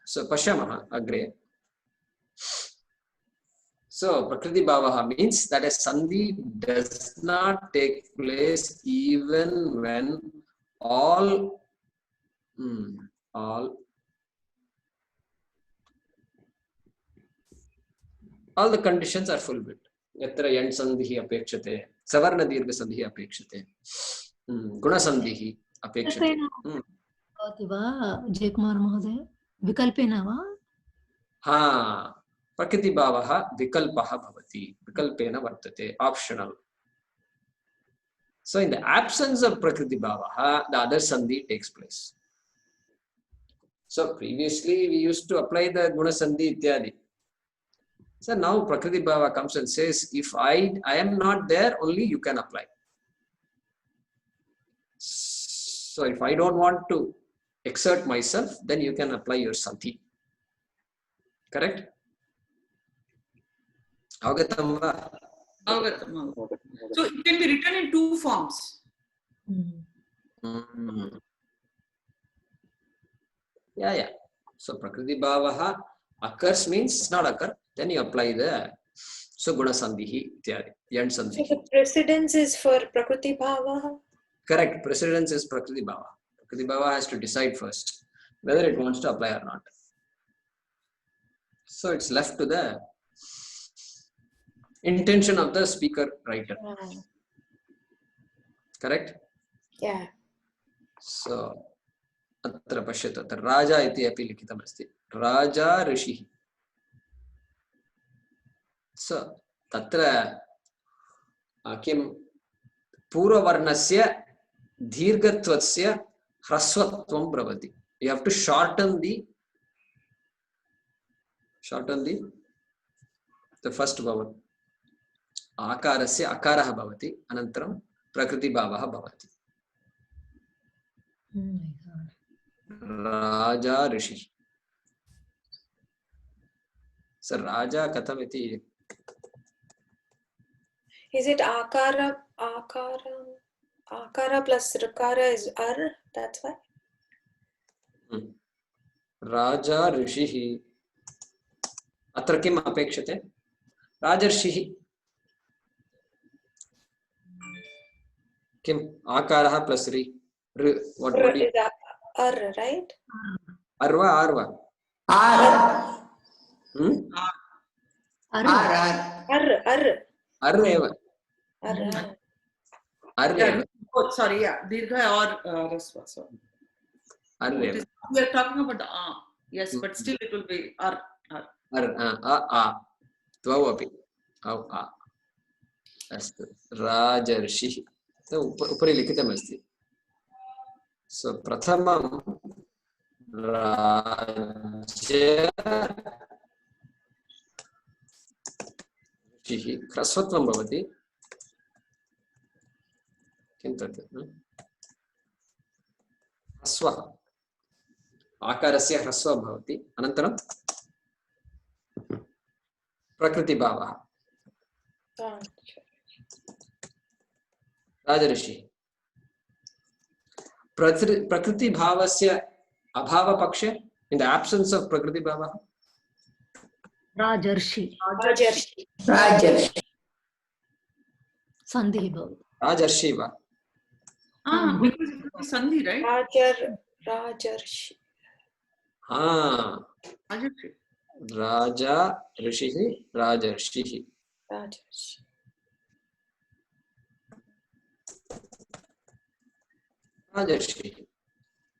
so पश्यामः अग्रे so prakriti bhavaha means that a sandhi does not take place even when all the conditions are fulfilled. Yatra yand sandhi apekshate, savarna dirgha sandhi apekshate, guna sandhi apekshate. Jaikumar महोदय विकल्पेन वा हाँ प्रकृति भावः विकल्पः भवति विकल्पेन वर्तते optional. So in the absence of prakriti bhavaha the other sandhi takes place. So previously we used to apply the guna sandhi ityadi. So now prakriti bhava comes and says if I am not there only you can apply. So if I don't want to exert myself then you can apply your sandhi. Correct? Avagatam va? Avagatam. So it can be written in two forms. Yeah. So prakriti bhavaha occurs means not occur. Then you apply the guna sandhihi ityadi yand sandhihi. So the precedence is for prakriti bhava. Correct. Precedence is prakriti bhava. Prakriti bhava has to decide first whether it wants to apply or not. So it's left to the intention of the speaker writer. Correct? Yeah. So अत्र पश्यतु अत्र राजा इति अपि लिखितमस्ति राजा ऋषिः. So तत्र किं पूर्ववर्णस्य दीर्घत्वस्य ह्रस्वत्वं भवति. You have to shorten the first vowel. आकारस्य अकारः भवति अनन्तरं प्रकृतिभावः भवति. राजा ऋषिः. सर राजा कथम् इति Is it akara plus rikara is ar? That's why. राजा ऋषिः. अत्र किम् अपेक्षते? राजर्षिः. किम् आकारः प्लस् रि what Is ar, right? अर्वा आर्वा अर् एव Oh, sorry, yeah. Dirgha or rasva. Sorry. We are talking about the yes, but still it will be ar. द्वौ अपि अस्तु राजर्षिः. उपरि लिखितमस्ति. सो प्रथमं राजर्षिः ह्रस्वत्वं भवति. किं तत् ह्रस्वः आकारस्य ह्रस्वः भवति. अनन्तरं प्रकृतिभावः. राजर्षिः प्रकृतिभावस्य अभावपक्षे in the absence of prakritiभावः राजर्षि राजर्षि सन्धिः भवति. राजर्षि वा Because it will be sandhi, right? Rajarshi. Rajarshi. Raja Rishihi Rajarshihi. Rajarshi. Rajarshi.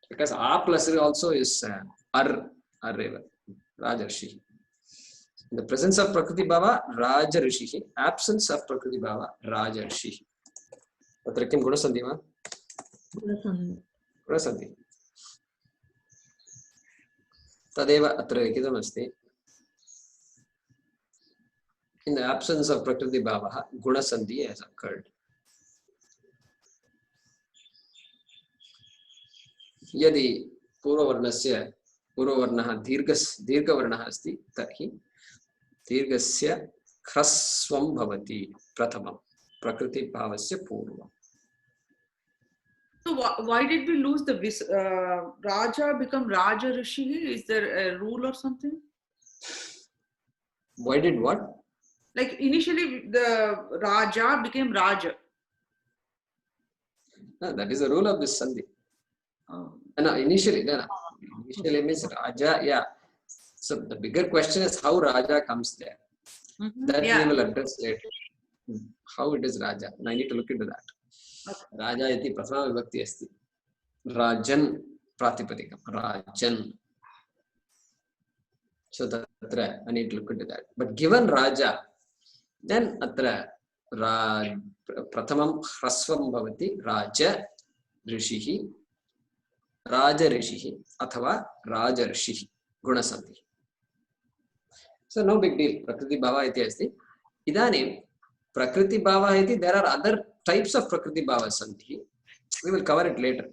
Because A plus R also is Ar Rajarshi. In the presence of Prakriti Bhava, Rajarshihi. Absence of Prakriti Bhava, Rajarshihi. Tatra kim Gunasandhi va? Gunasandhi. Tadeva atra likhitam asti. In the absence of Prakriti Bhava, Gunasandhi has occurred. यदि पूर्ववर्णः दीर्घवर्णः अस्ति तर्हि दीर्घस्य ह्रस्वं भवति प्रथमं प्रकृतिभावस्य पूर्वम्. So why did we lose the Raja become Raja Rishi? Is there a rule or something? Why did what? Like initially the Raja became Raja. No, that is the rule of this Sandhi. No, initially means Raja, yeah. So the bigger question is how Raja comes there. That we will address later. How it is Raja. And I need to look into that. Okay. Raja iti prathama vibhakti asti. Rajan pratipadikam. Rajan. So tatra I need to look into that. But given Raja, then atra prathamam hrasvam bhavati Raja Rishihi Rajarishihi athava Rajarshihi Gunasandhi. So no big deal. Prakriti Bhava iti asti. Idanim Prakriti Bhava iti, there are other types of Prakriti Bhava Sandhi. We will cover it later.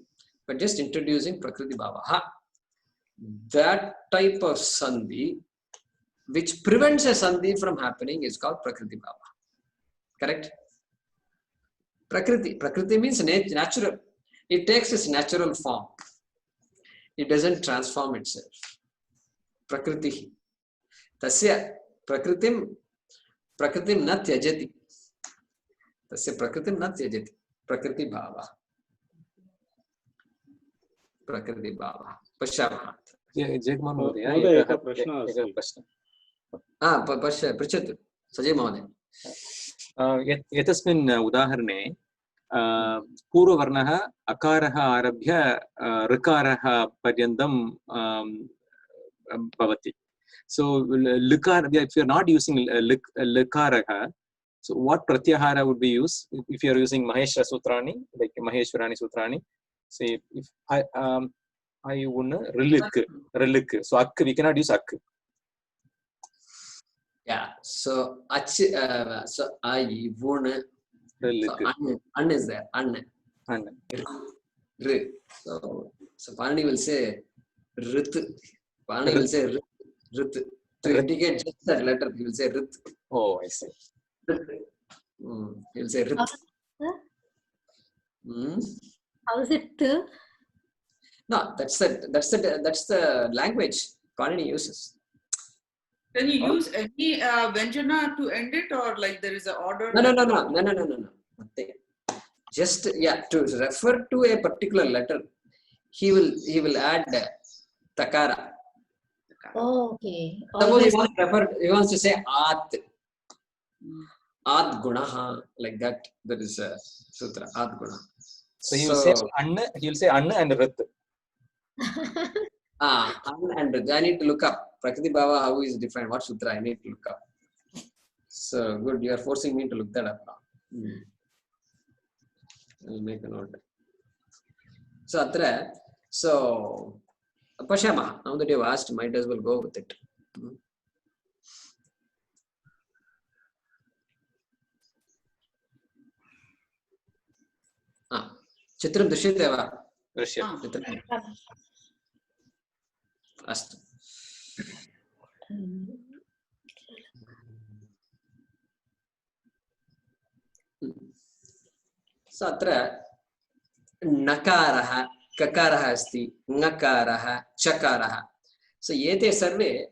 But just introducing Prakriti Bhava. That type of Sandhi which prevents a Sandhi from happening is called Prakriti Bhava. Correct? Prakriti means natural. It takes its natural form. It doesn't transform itself. Prakriti. Tasya Prakritim na tyajati. Tasya Prakritim na tyajati. Prakriti Bhava. Prakriti Bhava. Pashyamah. Jagmohan Mahodaya, एकः प्रश्नः अस्ति. पृच्छतु सजय महोदय. एतस्मिन् उदाहरणे पूर्ववर्णः अकारः आरभ्य ऋकारः पर्यन्तं भवति. So likar, if you are not using likarah, so what pratyahara would be used if you are using Maheshwara Sutrani, like Maheshwarani Sutrani? Say if I won relik, so ak we cannot use ak. Yeah, so so I won an is there an so Pani will say rit. Pani will say rit. To indicate just that letter, he will say rit. Oh, I see. He will say rit. How is it? No, that's the language Panini uses. Can you use any Vyanjana to end it, or like there is an order? No. Nothing. Just to refer to a particular letter, he will add takara. Oh, okay. Suppose he wants to say at gunaha, like that. That is a sutra, at gunaha. So he will say anna. He will say anna and rit. And I need to look up Prakriti Bhava, how is defined, what sutra I need to look up. So good, you are forcing me to look that up now. I'll make a note. So atra, so Pashyama, now that you have asked, might as well go with it. Chitram drishyate va? Drishyate. Astu. So atra nakarah, kakarah asti, ngakarah, chakarah. So ete sarve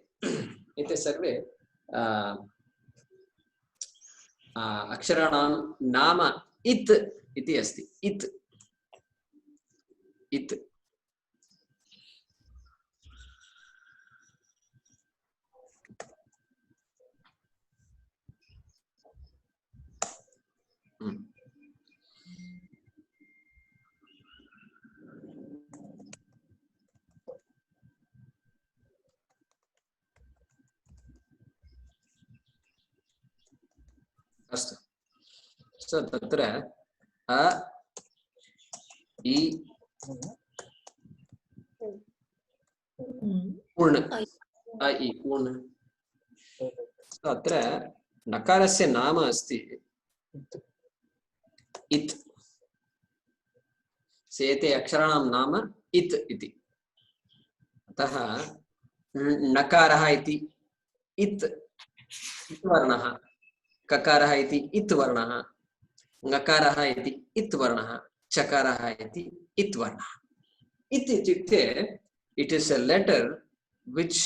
aksharanam nama it iti asti. It. it. अस्तु. So तत्र अ इ उण् अ इ उण्. अत्र नकारस्य नाम अस्ति इत्. एते अक्षराणां नाम इत् इति. अतः नकारः इति इत् वर्णः, ककारः इति इत् वर्णः, ङकारः इति इत् वर्णः, चकारः इति इत् वर्णः. इति इत्युक्ते it is a letter which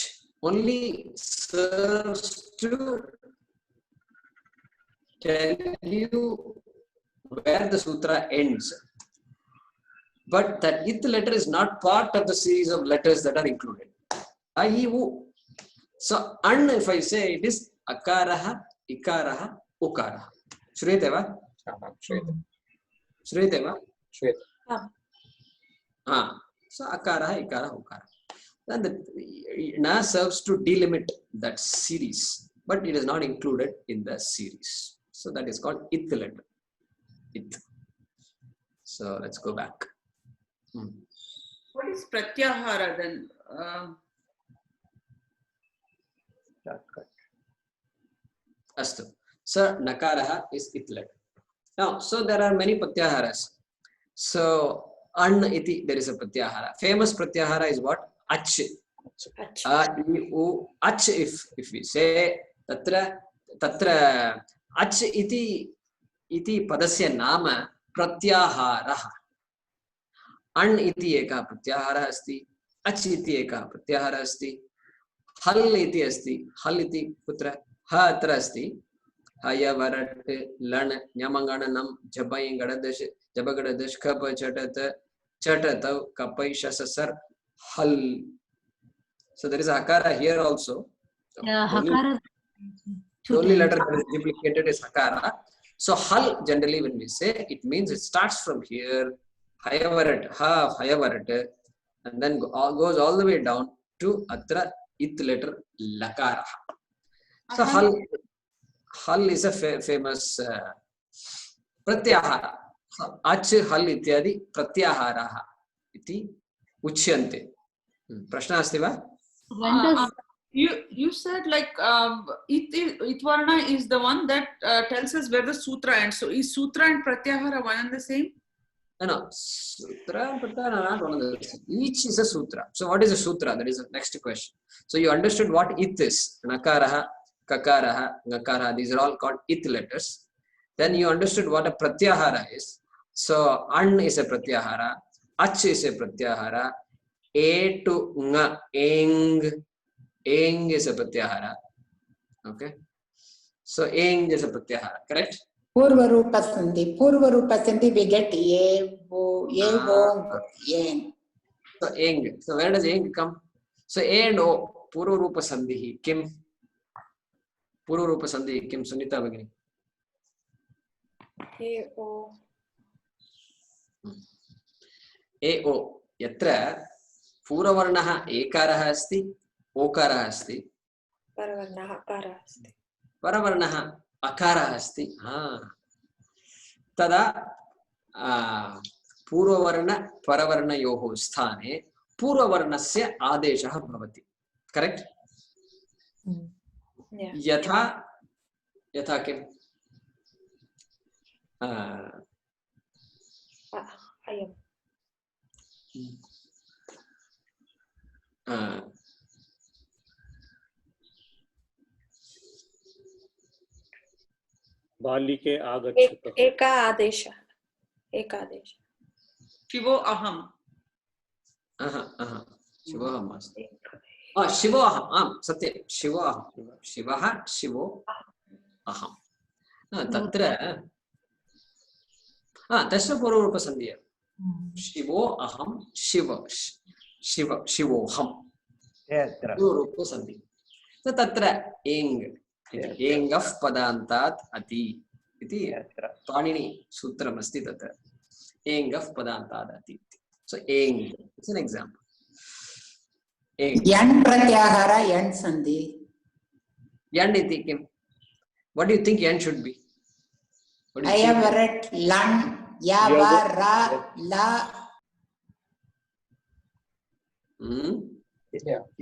only serves to tell you where the sutra ends, but that it letter is not part of the series of letters that are included. I, U. So an, if I say, it is akaraha, ikaraha, ukaraha. Shruyate va? Shruyate va? So akaraha, ikaraha, ukaraha. Then the na serves to delimit that series, but it is not included in the series. So that is called it letter. It. So let's go back. What is pratyahara then? Astu. So nakaraha is it letter. Now, so there are many pratyaharas. So an iti, there is a pratyahara. Famous pratyahara is what? Ach. A, I, U, ach. If we say tatra ach iti padasya nama pratyahara. An iti eka pratyahara asti. Ach iti eka pratyahara asti. Hal iti asti. Hal iti putra ha atra asti. Haya varat lan nyamangananam jabai gadadash jabagadash khapa chatat chatatav kapai shasasar hal. So there is hakara here also. Yeah, hakara. The only letter that is duplicated is hakara. So hal, generally when we say, it means it starts from here, hayavarat, ha, hayavarat, and then goes all the way down to atra it letter lakara. So hal is a famous pratyahara. So ach, hal ityadi pratyaharaha iti uchyante. Prashna asti va? You said like Itvarna is the one that tells us where the sutra ends. So is sutra and pratyahara one and the same? No, sutra and pratyahara are not one and the same. Each is a sutra. So what is a sutra? That is the next question. So you understood what it is. Nakaraha, kakaraha, ngakaraha. These are all called it letters. Then you understood what a pratyahara is. So an is a pratyahara. Ach is a pratyahara. A to nga, eng is a pratyahara. Okay. So eng is a pratyahara, correct? Purva Rupa Sandhi, we get ye, wo, yen. So eng. So where does eng come? So a and o, Purva Rupa Sandhi, kim? Purva Rupa Sandhi, kim? Sunita Bhagini. A o. Yatra Puravarnaha ekarah asti, okarah asti. Paravarnaha akarah asti. Paravarnaha akarah asti. Tada Purvavarna Paravarnayoho sthane Purvavarnasya adeshah bhavati. Correct? Yeah. Yatha kim? Ayam. बालिके आगच्छतु. Eka adesha. Shivo aham. Shivoham asti. Shivoham. Satya. Shivoham. Shivaha, Shivo, aham. Tatra. That's a Purva Rupa Sandhi. शिवो अहम शिव शिव शिवोऽहम् यत्र रूपे सन्ति तत्र एङ् एङ्गः पदान्तात् अति इति यत्र पाणिनि सूत्रमस्ति तत्र एङ्गः पदान्तात् अति सो एङ् इट्स् एन् एग्जाम्पल् यण् प्रत्याहार यण् सन्धि यण् इति किं व्हाट डू यू थिंक यण् शुड बी अयवरट् लण् यावर ला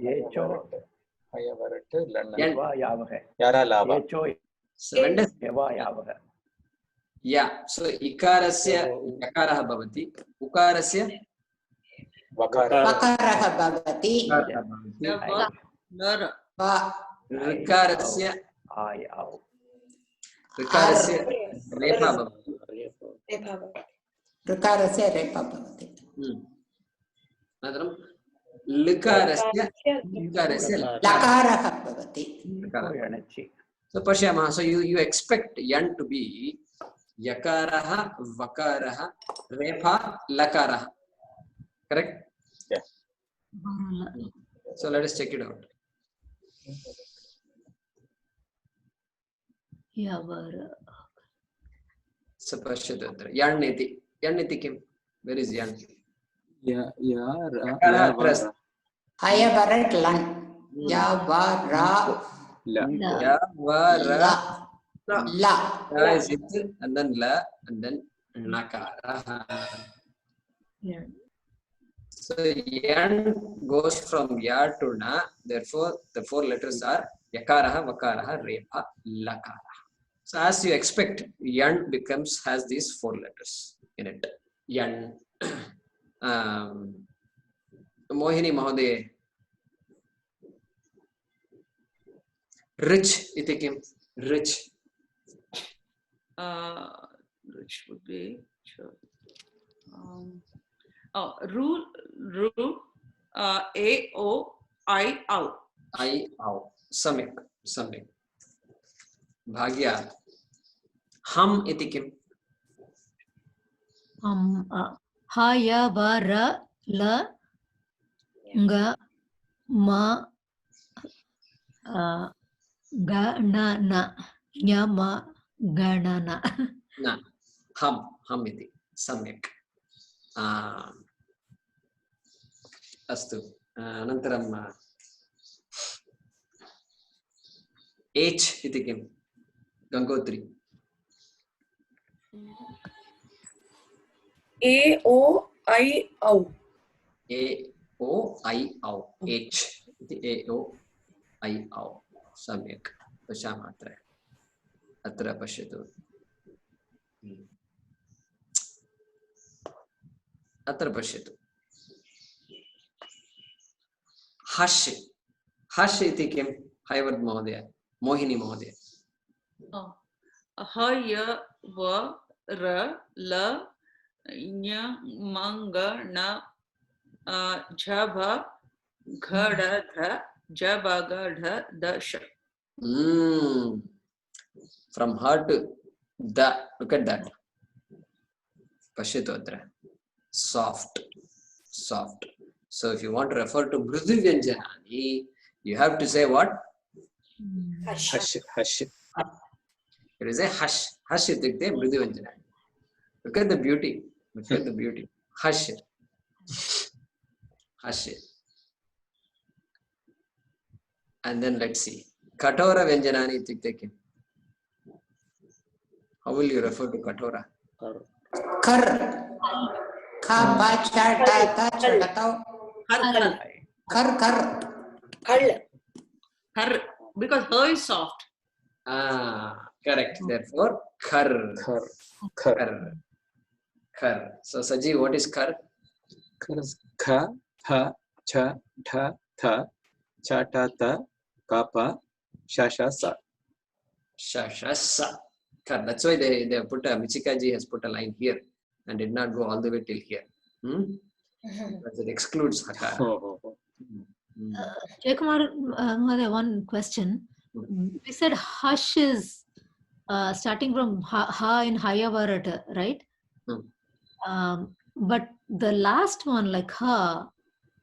येचो हयवरट् लण्ण यवा यावः यारा लाभा येचो यवा यावः या सो इकारस्य यकारः भवति उकारस्य वकारः भवति ऋकारस्य आयाव ऋकारस्य रेफा भवति ऋकारस्य रेफा भवति अनन्तरं लकारस्य लकारः भवति so पश्यामः so you expect yan to be yakarah vakarah refa lakarah correct yeah so let us check it out Yavara. so pashyatu atra yan iti kim where is yan अयवरट् लण् यावरा yavara La is it and then la and then nakara Yeah. so yan goes from ya to na therefore the four letters are yakarah vakarah refa lakarah so as you expect yan has these four letters in it yan Mohini महोदय rich iti kim rich Which would be sure. Ru a o I au सम्यक् सम्यक् भाग्या हम इति किम् Hayavara la ga ma ganana nyama ganana न हम इति सम्यक् अस्तु अनन्तरं एच् इति किं Gangotri A O I O ए ओ ऐ औ एच् इति ए ओ ऐ औ सम्यक् पश्यामः अत्र पश्यतु अत्र पश्यतु हश् हश् इति किं हैवर्द् महोदय मोहिनी महोदय ह य व र ल ञ मंग न झ भ घ ढ ध ज ब ग ढ द श from her to the look at that pashyatu atra soft so if you want to refer to mridu vyanjanani you have to say what hush it is a hush itukte mridu vyanjanani look at the beauty hush and then let's see katora vyanjanani itukte kim how will you refer to katora कर खा बा चा टा ता च बताओ कर कर her because her is soft correct therefore khar so Saji what is khar kha pha cha tha tha cha ta ta ka pa sha sha sa khar that's why they put a Michika ji has put a line here and did not go all the way till here because it excludes hakar Jaykumar, one question. We said hush is starting from ha in Hayavarata, right? But the last one, like ha,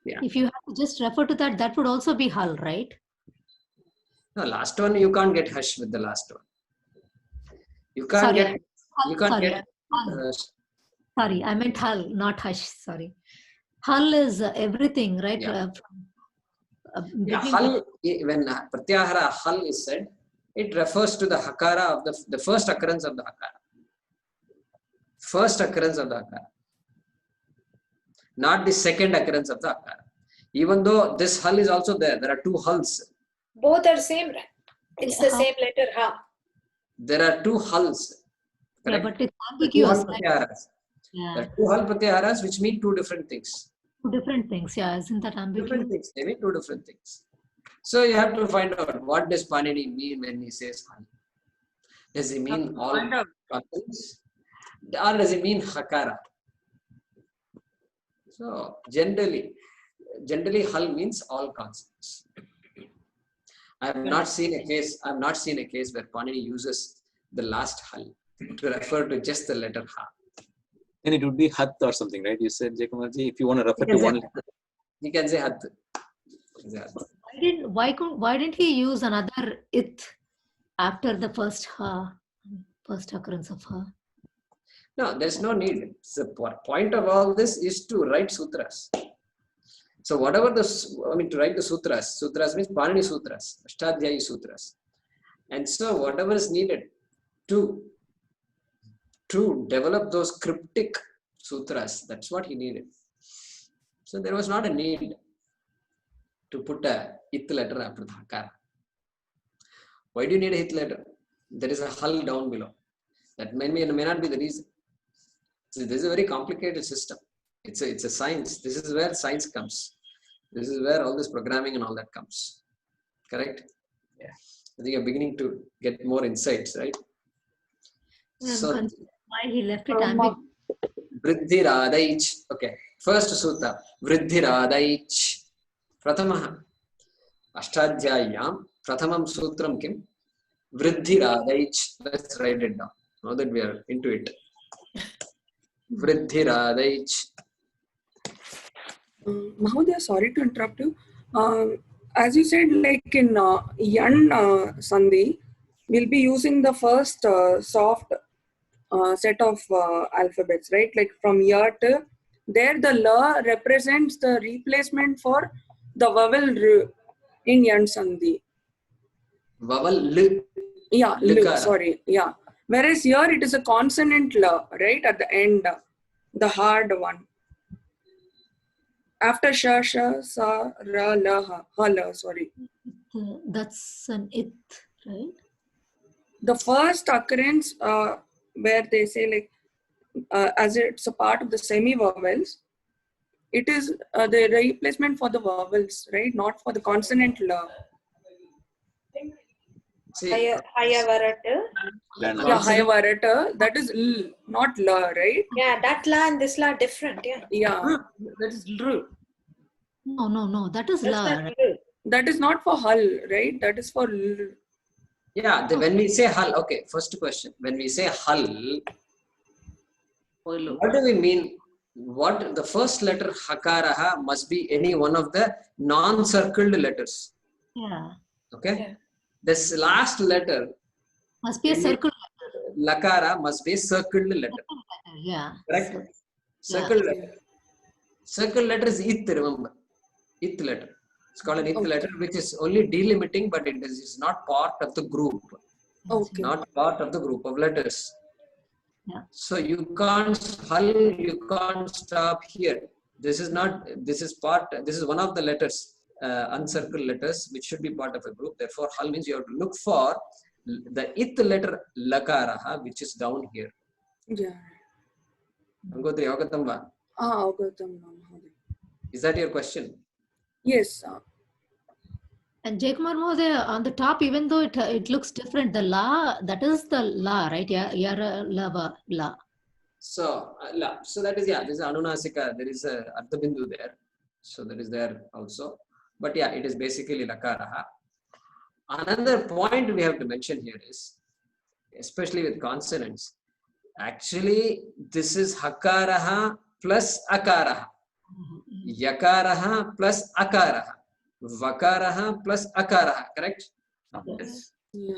Yeah. if you have to just refer to that, that would also be hal, right? No, last one you can't get hush with the last one. You can't Sorry, get. You can't sorry, get. hal. Sorry, I meant hal, not hush. Sorry. Hal is everything, right? Yeah. From, Yeah, beginning hal, when pratyahara hal is said, it refers to the hakara of the first occurrence of the hakara. First occurrence of the hakara. Not the second occurrence of the hakara. Even though this hal is also there are two hals. Both are same, right? It's the same letter ha. There are two hals. Yeah, Correct? but it's The two hal ambiguous. Right? pratyaharas. Yeah. There are two hal pratyaharas which mean two different things. Two different things. Yeah, isn't that ambiguous? Different things. They mean two different things. So you have to find out what does Panini mean when he says hal. Does he mean all consonants? Or does he mean hakara? So generally hal means all consonants. I have not seen a case where Panini uses the last hal to refer to just the letter ha. Then it would be hat or something, right? You said, Jaykumarji, if you want to refer to one letter. You can say hat. Why didn't he use another it after the first occurrence of ha? No, there's no need. The point of all this is to write sutras. So whatever to write the sutras means Panini sutras, Ashtadhyayi sutras. And so whatever is needed to develop those cryptic sutras, that's what he needed. So there was not a need to put a it letter after the hakara. Why do you need a it letter? There is a hal down below. That may not be the reason. So this is a very complicated system. It's a science. This is where science comes. This is where all this programming and all that comes. Correct? Yeah. I think you're beginning to get more insights, right? So why he left it ambiguous. Vriddhiradaich. Okay. First sutta. Vriddhiradaich. Pratamaha. Ashtadhyayam. Pratamam sutram kim? Vriddhiradaich. Let's write it down. Now that we are into it. Vriddhiradaich. Mahodaya, sorry to interrupt you. As you said, like in Yan Sandhi, we'll be using the first soft set of alphabets, right? Like from ya to there, the la represents the replacement for the vowel r in Yan Sandhi. Vowel l. Yeah, l, sorry. Yeah. Whereas here it is a consonant la, right? At the end, the hard one. After sha, sa, ra, la, ha, la, sorry. That's an it, right? The first occurrence where they say like, as it's a part of the semi-vowels, it is the replacement for the vowels, right? Not for the consonant la. Hayavarata. Yeah, hayavarata. That is l, not la, right? Yeah, that la and this la different. Yeah. Yeah. That is l. No. That is la. Right? That is not for hal, right? That is for l. Yeah, when we say hal, okay, first question. When we say hal, what do we mean? What the first letter hakaraha must be any one of the non-circled letters. Yeah. Okay. Yeah. This last letter Must be a circle letter. Lakara must be a circled letter. Yeah. Correct? Circled letter. Circled letter is it, remember. It letter. It's called an it letter, which is only delimiting, but it is not part of the group. Okay. Not part of the group of letters. Yeah. So you can't stop here. This is one of the letters, uncircled letters, which should be part of a group. Therefore, hal means you have to look for the it letter lakaraha, which is down here. Yeah. Gangotri, Avagattam va? Avagattam. Is that your question? Yes. And Jaykumar Mahodaya, on the top, even though it looks different, the la, that is the la, right? Yara lava la. So, so that is, this is Anunasika. There is a Ardhabindu there. So that is there also. But yeah, it is basically lakaraha. Another point we have to mention here is, especially with consonants, actually this is hakaraha plus akaraha. Yakaraha plus akaraha. Vakaraha plus akaraha. Correct? Yes. Yeah.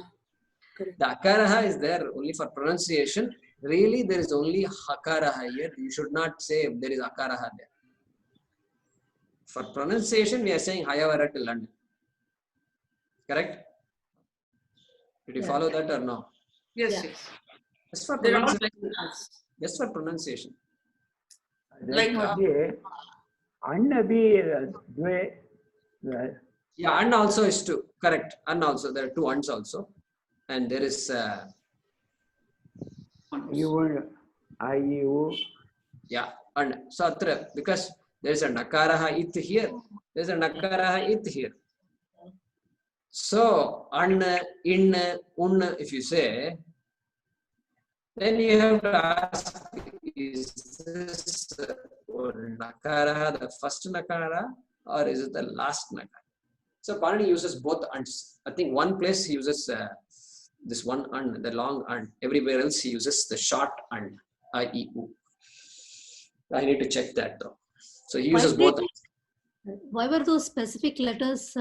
Correct. The akaraha is there only for pronunciation. Really, there is only hakaraha here. You should not say there is akaraha there. For pronunciation, we are saying hayavara till London. Correct? Did you follow that or no? Yes, Yeah. yes. Just for They're all pronunciation. like us. Just for pronunciation. Like, मध्ये अन्नपि द्वे Yeah, and also is two. Correct. And also there are two ands also, and there is yeah and so atra, because there is a nakaraha it here. There is a nakaraha it here. So an, in, un, if you say, then you have to ask: is this nakara the first nakara or is it the last nakara? So Panini uses both ands. I think one place he uses this one and the long and. Everywhere else he uses the short and. I, E, U. I need to check that though. So he uses both. Why were those specific letters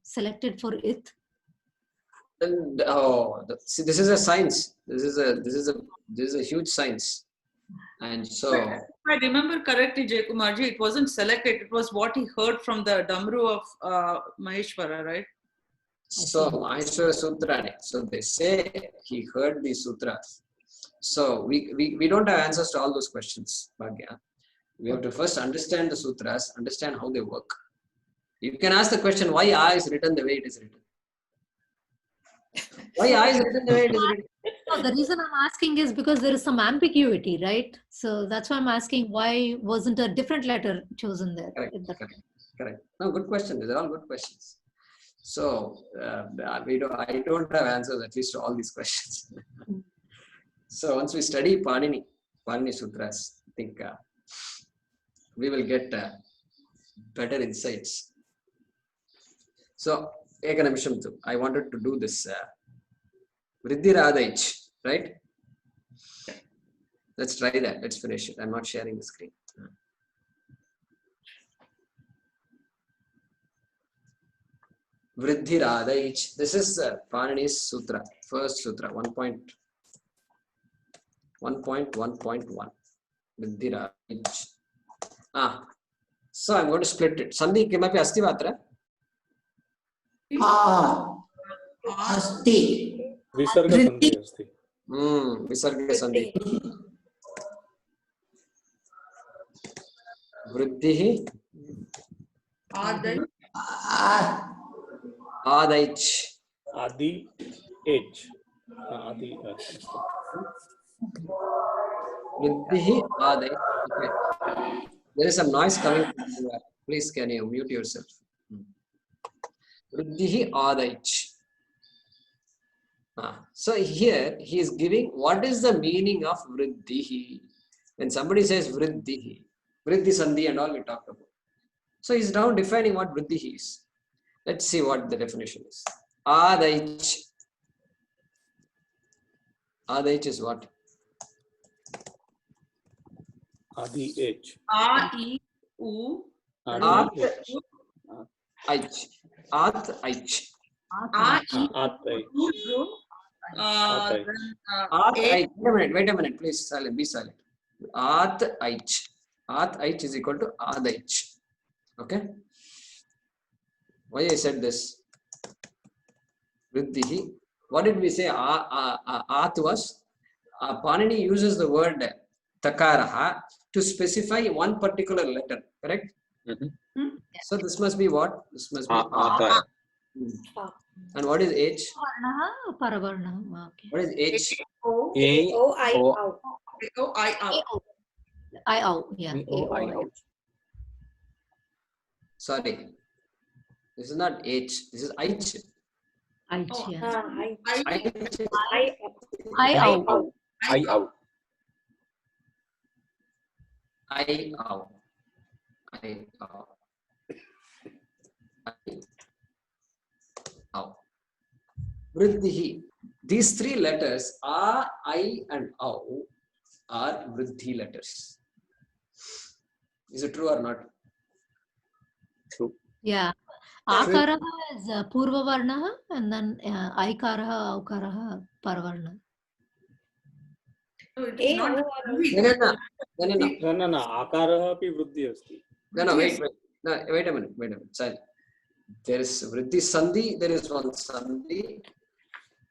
selected for it? And, see, this is a science. This is a huge science. And so, if I remember correctly, Jaykumarji, it wasn't selected. It was what he heard from the Damru of Maheshwara, right? so Maheshwara Sutrani. So they say he heard these sutras. So we don't have answers to all those questions, Bhagya. We have to first understand the sutras, understand how they work. You can ask the question, why A is written the way it is written? Why A is written the way it is written? No, the reason I'm asking is because there is some ambiguity, right? So that's why I'm asking, why wasn't a different letter chosen there? Correct. No, good question. These are all good questions. So I don't have answers at least to all these questions. So once we study Panini Sutras, I think we will get better insights. So I wanted to do this Vriddhi Radhaich, right? Let's try that. Let's finish it. I'm not sharing the screen. Vriddhi Radhaich. This is Panini's Sutra, first Sutra, 1.1.1. Vriddhi Radhaich. So I'm going to split it. Sandhi kimapi asti vatra? Asti. विसर्ग संधि अस्ति विसर्ग संधि वृद्धिः आदैच् आदि H आदि वृद्धिः आदैच्. There is some noise coming from you. Please can you mute yourself? Vruddhihi Adaich. So here he is giving what is the meaning of Vruddhihi. When somebody says Vruddhihi, Vriddhi Sandhi and all we talked about. So he's now defining what Vruddhihi is. Let's see what the definition is. Adaich. Adaich is what? Adi H. A-I-U. Aich. At Aich. Wait a minute, please be silent. At Aich. At Aich is equal to Adaich. Okay? Why I said this? Vriddhihi. What did we say? At was? Panini uses the word takaraha to specify one particular letter, correct? Mm-hmm. So this must be what? This must be And what is H? Paravarna. Okay. What is H? I-O. Yeah. Sorry. This is not H. This is H. I-O. Vriddhihi. These three letters A, I, and O are Vriddhi letters. Is it true or not? True. Yeah. Akara is Purva Varna and then Aikara, Aukara, Paravarna. No, it A, is not. O, or न आकारः अपि वृद्धिः अस्ति. No, wait. No, wait a minute. Sorry. There is Vriddhi Sandhi, there is one Sandhi.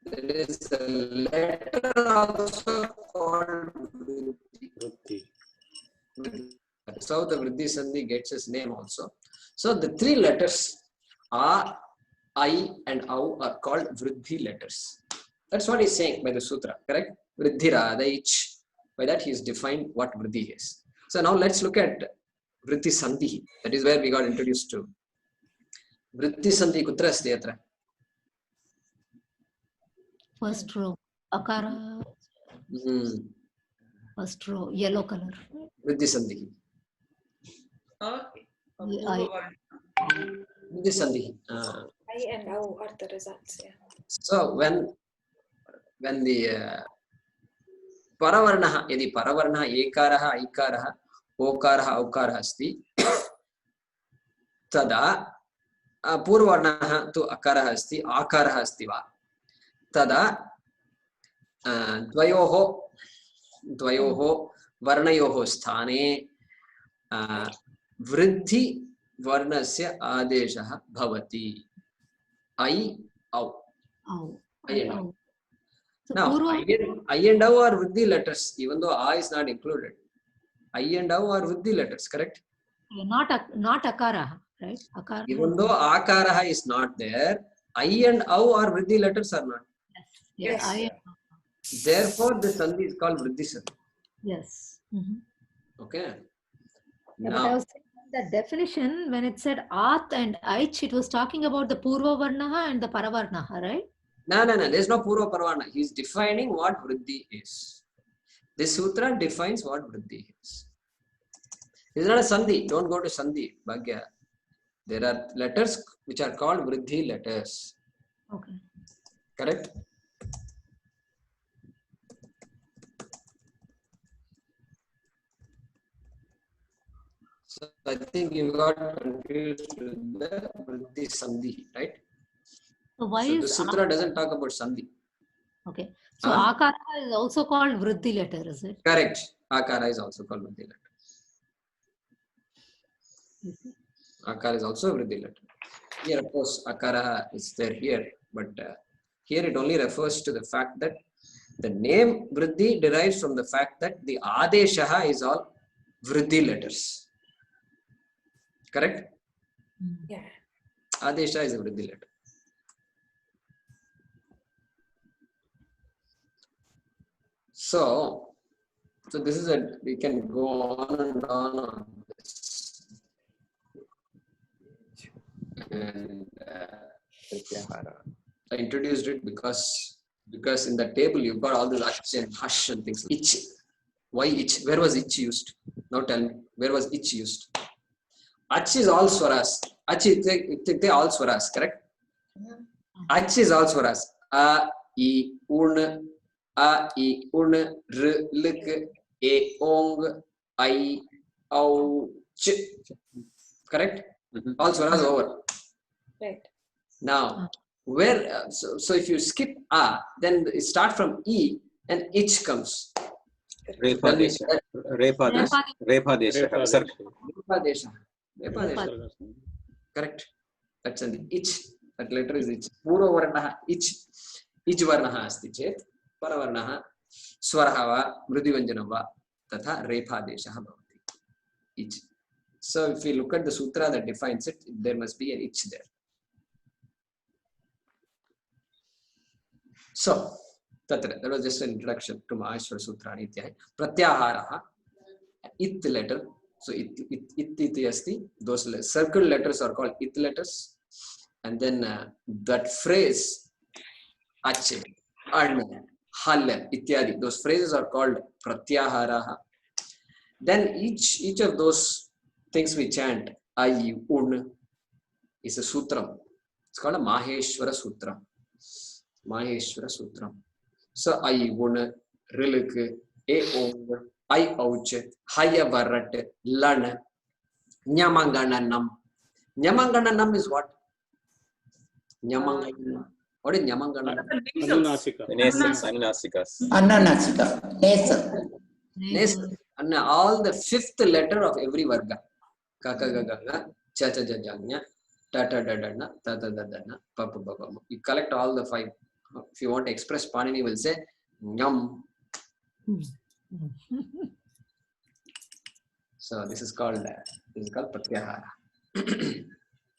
There is a letter also called वृद्धि. So the Vriddhi Sandhi gets its name also. So the three letters A, I and Au are called Vriddhi letters. That's what he's saying by the sutra, correct? Vriddhi Radha ich. By that he has defined what Vriddhi is. So now let's look at Vriddhi Sandhi. That is where we got introduced to. Vriddhi Sandhi kutra asti atra? First row. Akara, first row, yellow color. Vriddhi Sandhi. Vriddhi Sandhi. I and O are the results. Yeah. So when the Paravarnaha, yadi Paravarnaha ekaraha, aikaraha, okaraha, aukaraha asti, tada Purvarnaha tu akaraha asti, akaraha asti va. Tada dvayoho varnayoho sthane vriddhi varnasya adeshaha bhavati. I, au. Oh. I and au. So Now, Purva, I and au are Vriddhi letters, even though A is not included. I and au are Vriddhi letters, correct? not Akara, right? Akara. Even though Akaraha is not there, I and au are Vriddhi letters or not? Yeah, Yes. Therefore, the Sandhi is called Vriddhi Sandhi. Yes. Okay. Yeah, but I was saying that definition, when it said At and Aich, it was talking about the Purva Varnaha and the Paravarnaha, right? No. There's no Purva Parvana. He's defining what Vriddhi is. This sutra defines what Vriddhi is. It's not a Sandhi. Don't go to Sandhi, Bhagya. There are letters which are called Vriddhi letters. Okay. Correct? So I think you got confused with the Vriddhi Sandhi, right? So why So the is sutra doesn't talk about Sandhi. okay? So Akara is also called Vriddhi letter, is it? Correct. Akara is also called Vriddhi letter. Akara is also a Vriddhi letter. Here, of course, Akara is there here, but here it only refers to the fact that the name Vriddhi derives from the fact that the Adeshaha is all Vriddhi letters. Correct? Yeah. Adesha is a Vriddhi letter. So this is we can go on this. And I introduced it because in the table you've got all this ach and hush and things. Ich. Why ich? Where was ich used? Now tell me, where was ich used? Ach is all swaras. Ach is all swaras, correct? Ach is all swaras. A, I, un, r, lik, e, ong, I, au, ch. Correct? All swaras over. Right. Now, where so if you skip a, then it start from e and ich comes. Repadesha. Correct. That's an ich. That letter is ich. Puro varnaha ich. Ich varnaha asti chet. Paravarnaha swaraha va mridivanjana va tatha repadesha bhavati. Ich. So if we look at the sutra that defines it, there must be an ich there. So, that was just an introduction to Maheshwara Sutra Nitya. Pratyaharaha, it letter. So, it asti. Those circle letters are called it letters. And then that phrase, ache, arna, hal, ityadi, those phrases are called pratyaharaha. Then each of those things we chant, I, un, is a sutram. It's called a Maheshwara Sutra. Maheshwara Sutra. So I un, riluk, e ong, I ouch, haya varat, lan, Nyamangananam. Nyamangananam is what? Nyamangananam. What is Nyamangananam? Anunasika. Anunasikas. Ananasika. Nasal. Nasal. And all the fifth letter of every varga. Kaka gaganga, cha cha cha janya, ta ta da da na, ta ta da da na, pa pa pa pa. You collect all the five. If you want to express, Panini will say nyam. So this is called pratyahara.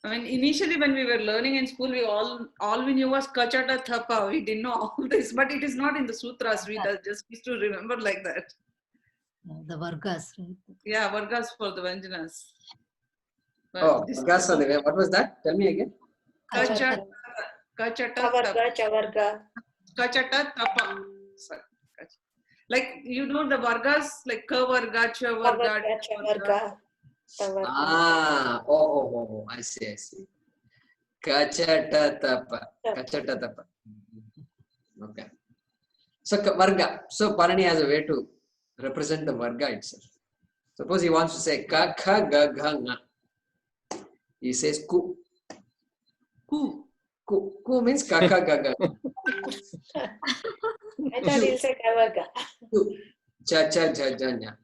I mean, initially when we were learning in school, we all we knew was kachata thapa. We didn't know all this, but it is not in the sutras. We just used to remember like that. The vargas, right? Yeah, vargas for the Vyanjanas. Oh, vargas for the way. What was that? Tell me again. Kachata Kavarga, chavarga. Kachata tapa. Sorry. Like, you know the vargas, like kavarga, chavarga, Chavarga. Ah, oh, I see. Kachata tapa. Okay. So varga. So Panini has a way to represent the varga itself. Suppose he wants to say ka kha ga gha nga. He says ku. Ku means ka kha ga ga. I thought he'll say kavarga. Cha cha ja ja nya.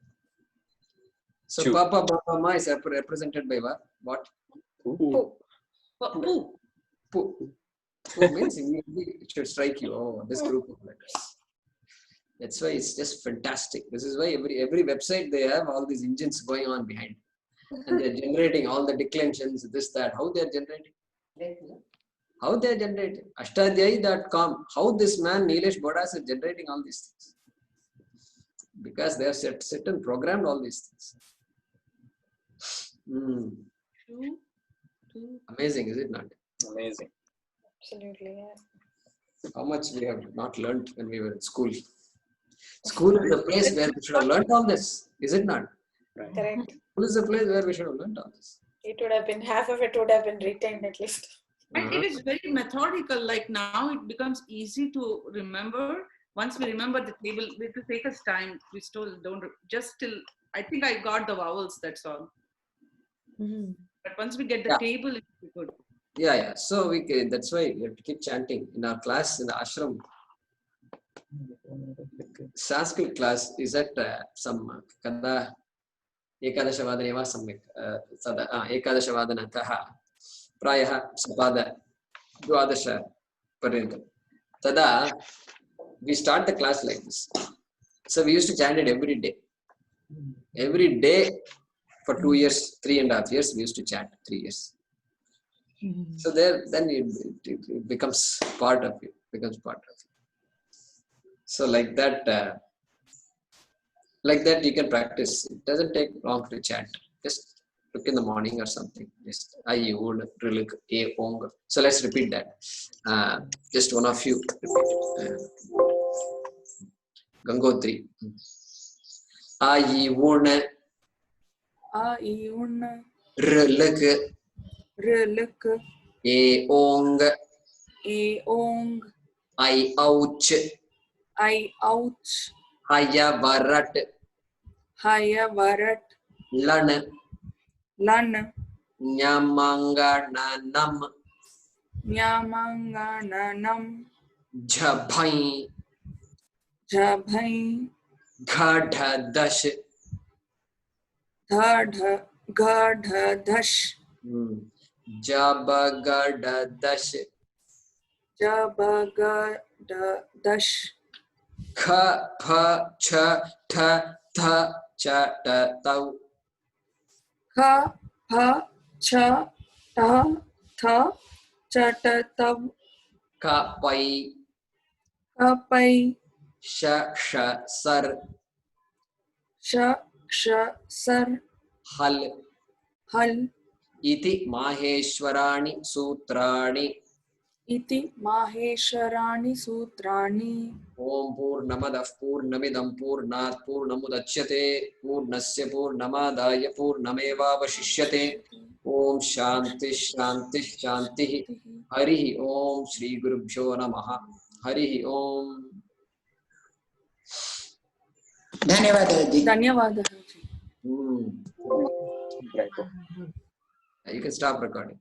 So Chu. papa baba ma is represented by what? Pu. Pu means it should strike you. Oh, this group of letters. That's why it's just fantastic. This is why every website they have all these engines going on behind, and they're generating all the declensions, this, that. How they're generating? How they're generating? Ashtadhyayi.com. How this man Nilesh Bodas is generating all these things? Because they have set and programmed all these things. Amazing, is it not? Amazing. Absolutely, yeah. How much we have not learned when we were in school. School is the place where we should have learned all this, is it not? Correct. School is the place where we should have learned all this. It would have been, half of it would have been retained at least. And it is very methodical. Like now it becomes easy to remember. Once we remember the table, it will take us time. We still don't, just till, I think I got the vowels, that's all. But once we get the table, it will be good. Yeah. So that's why we have to keep chanting. In our class, in the ashram, Sanskrit class is at some kada ekadashavadana samyak sada ekadashavadanathah prayah sapada dwadasha paryantam. Tada we start the class like this. So we used to chant it every day. Every day for 2 years, 3.5 years, we used to chant 3 years. So then it becomes part of it. So like that you can practice. It doesn't take long to chant. Just look in the morning or something. Just I would look a ong. So let's repeat that. Just one of you repeat. Gangotri. I would Rluk A ong I ouch Haya varat Lan Nyamangananam Jabhai Gadhadash Jabagadash Kha pha cha tha tha cha ta tau Ka pai Sha sar Hal Iti Maheshwarani Sutrani Om Purnamadav Purnamidam Purnat Purnamudachyate Purnasya Purnamadaya Purnameva Vashishyate Om Shanti Shanti Shanti Harihi Om Shri Gurubhyo Namaha Harihi Om. धन्यवाद जी. धन्यवाद. Right. You can stop recording.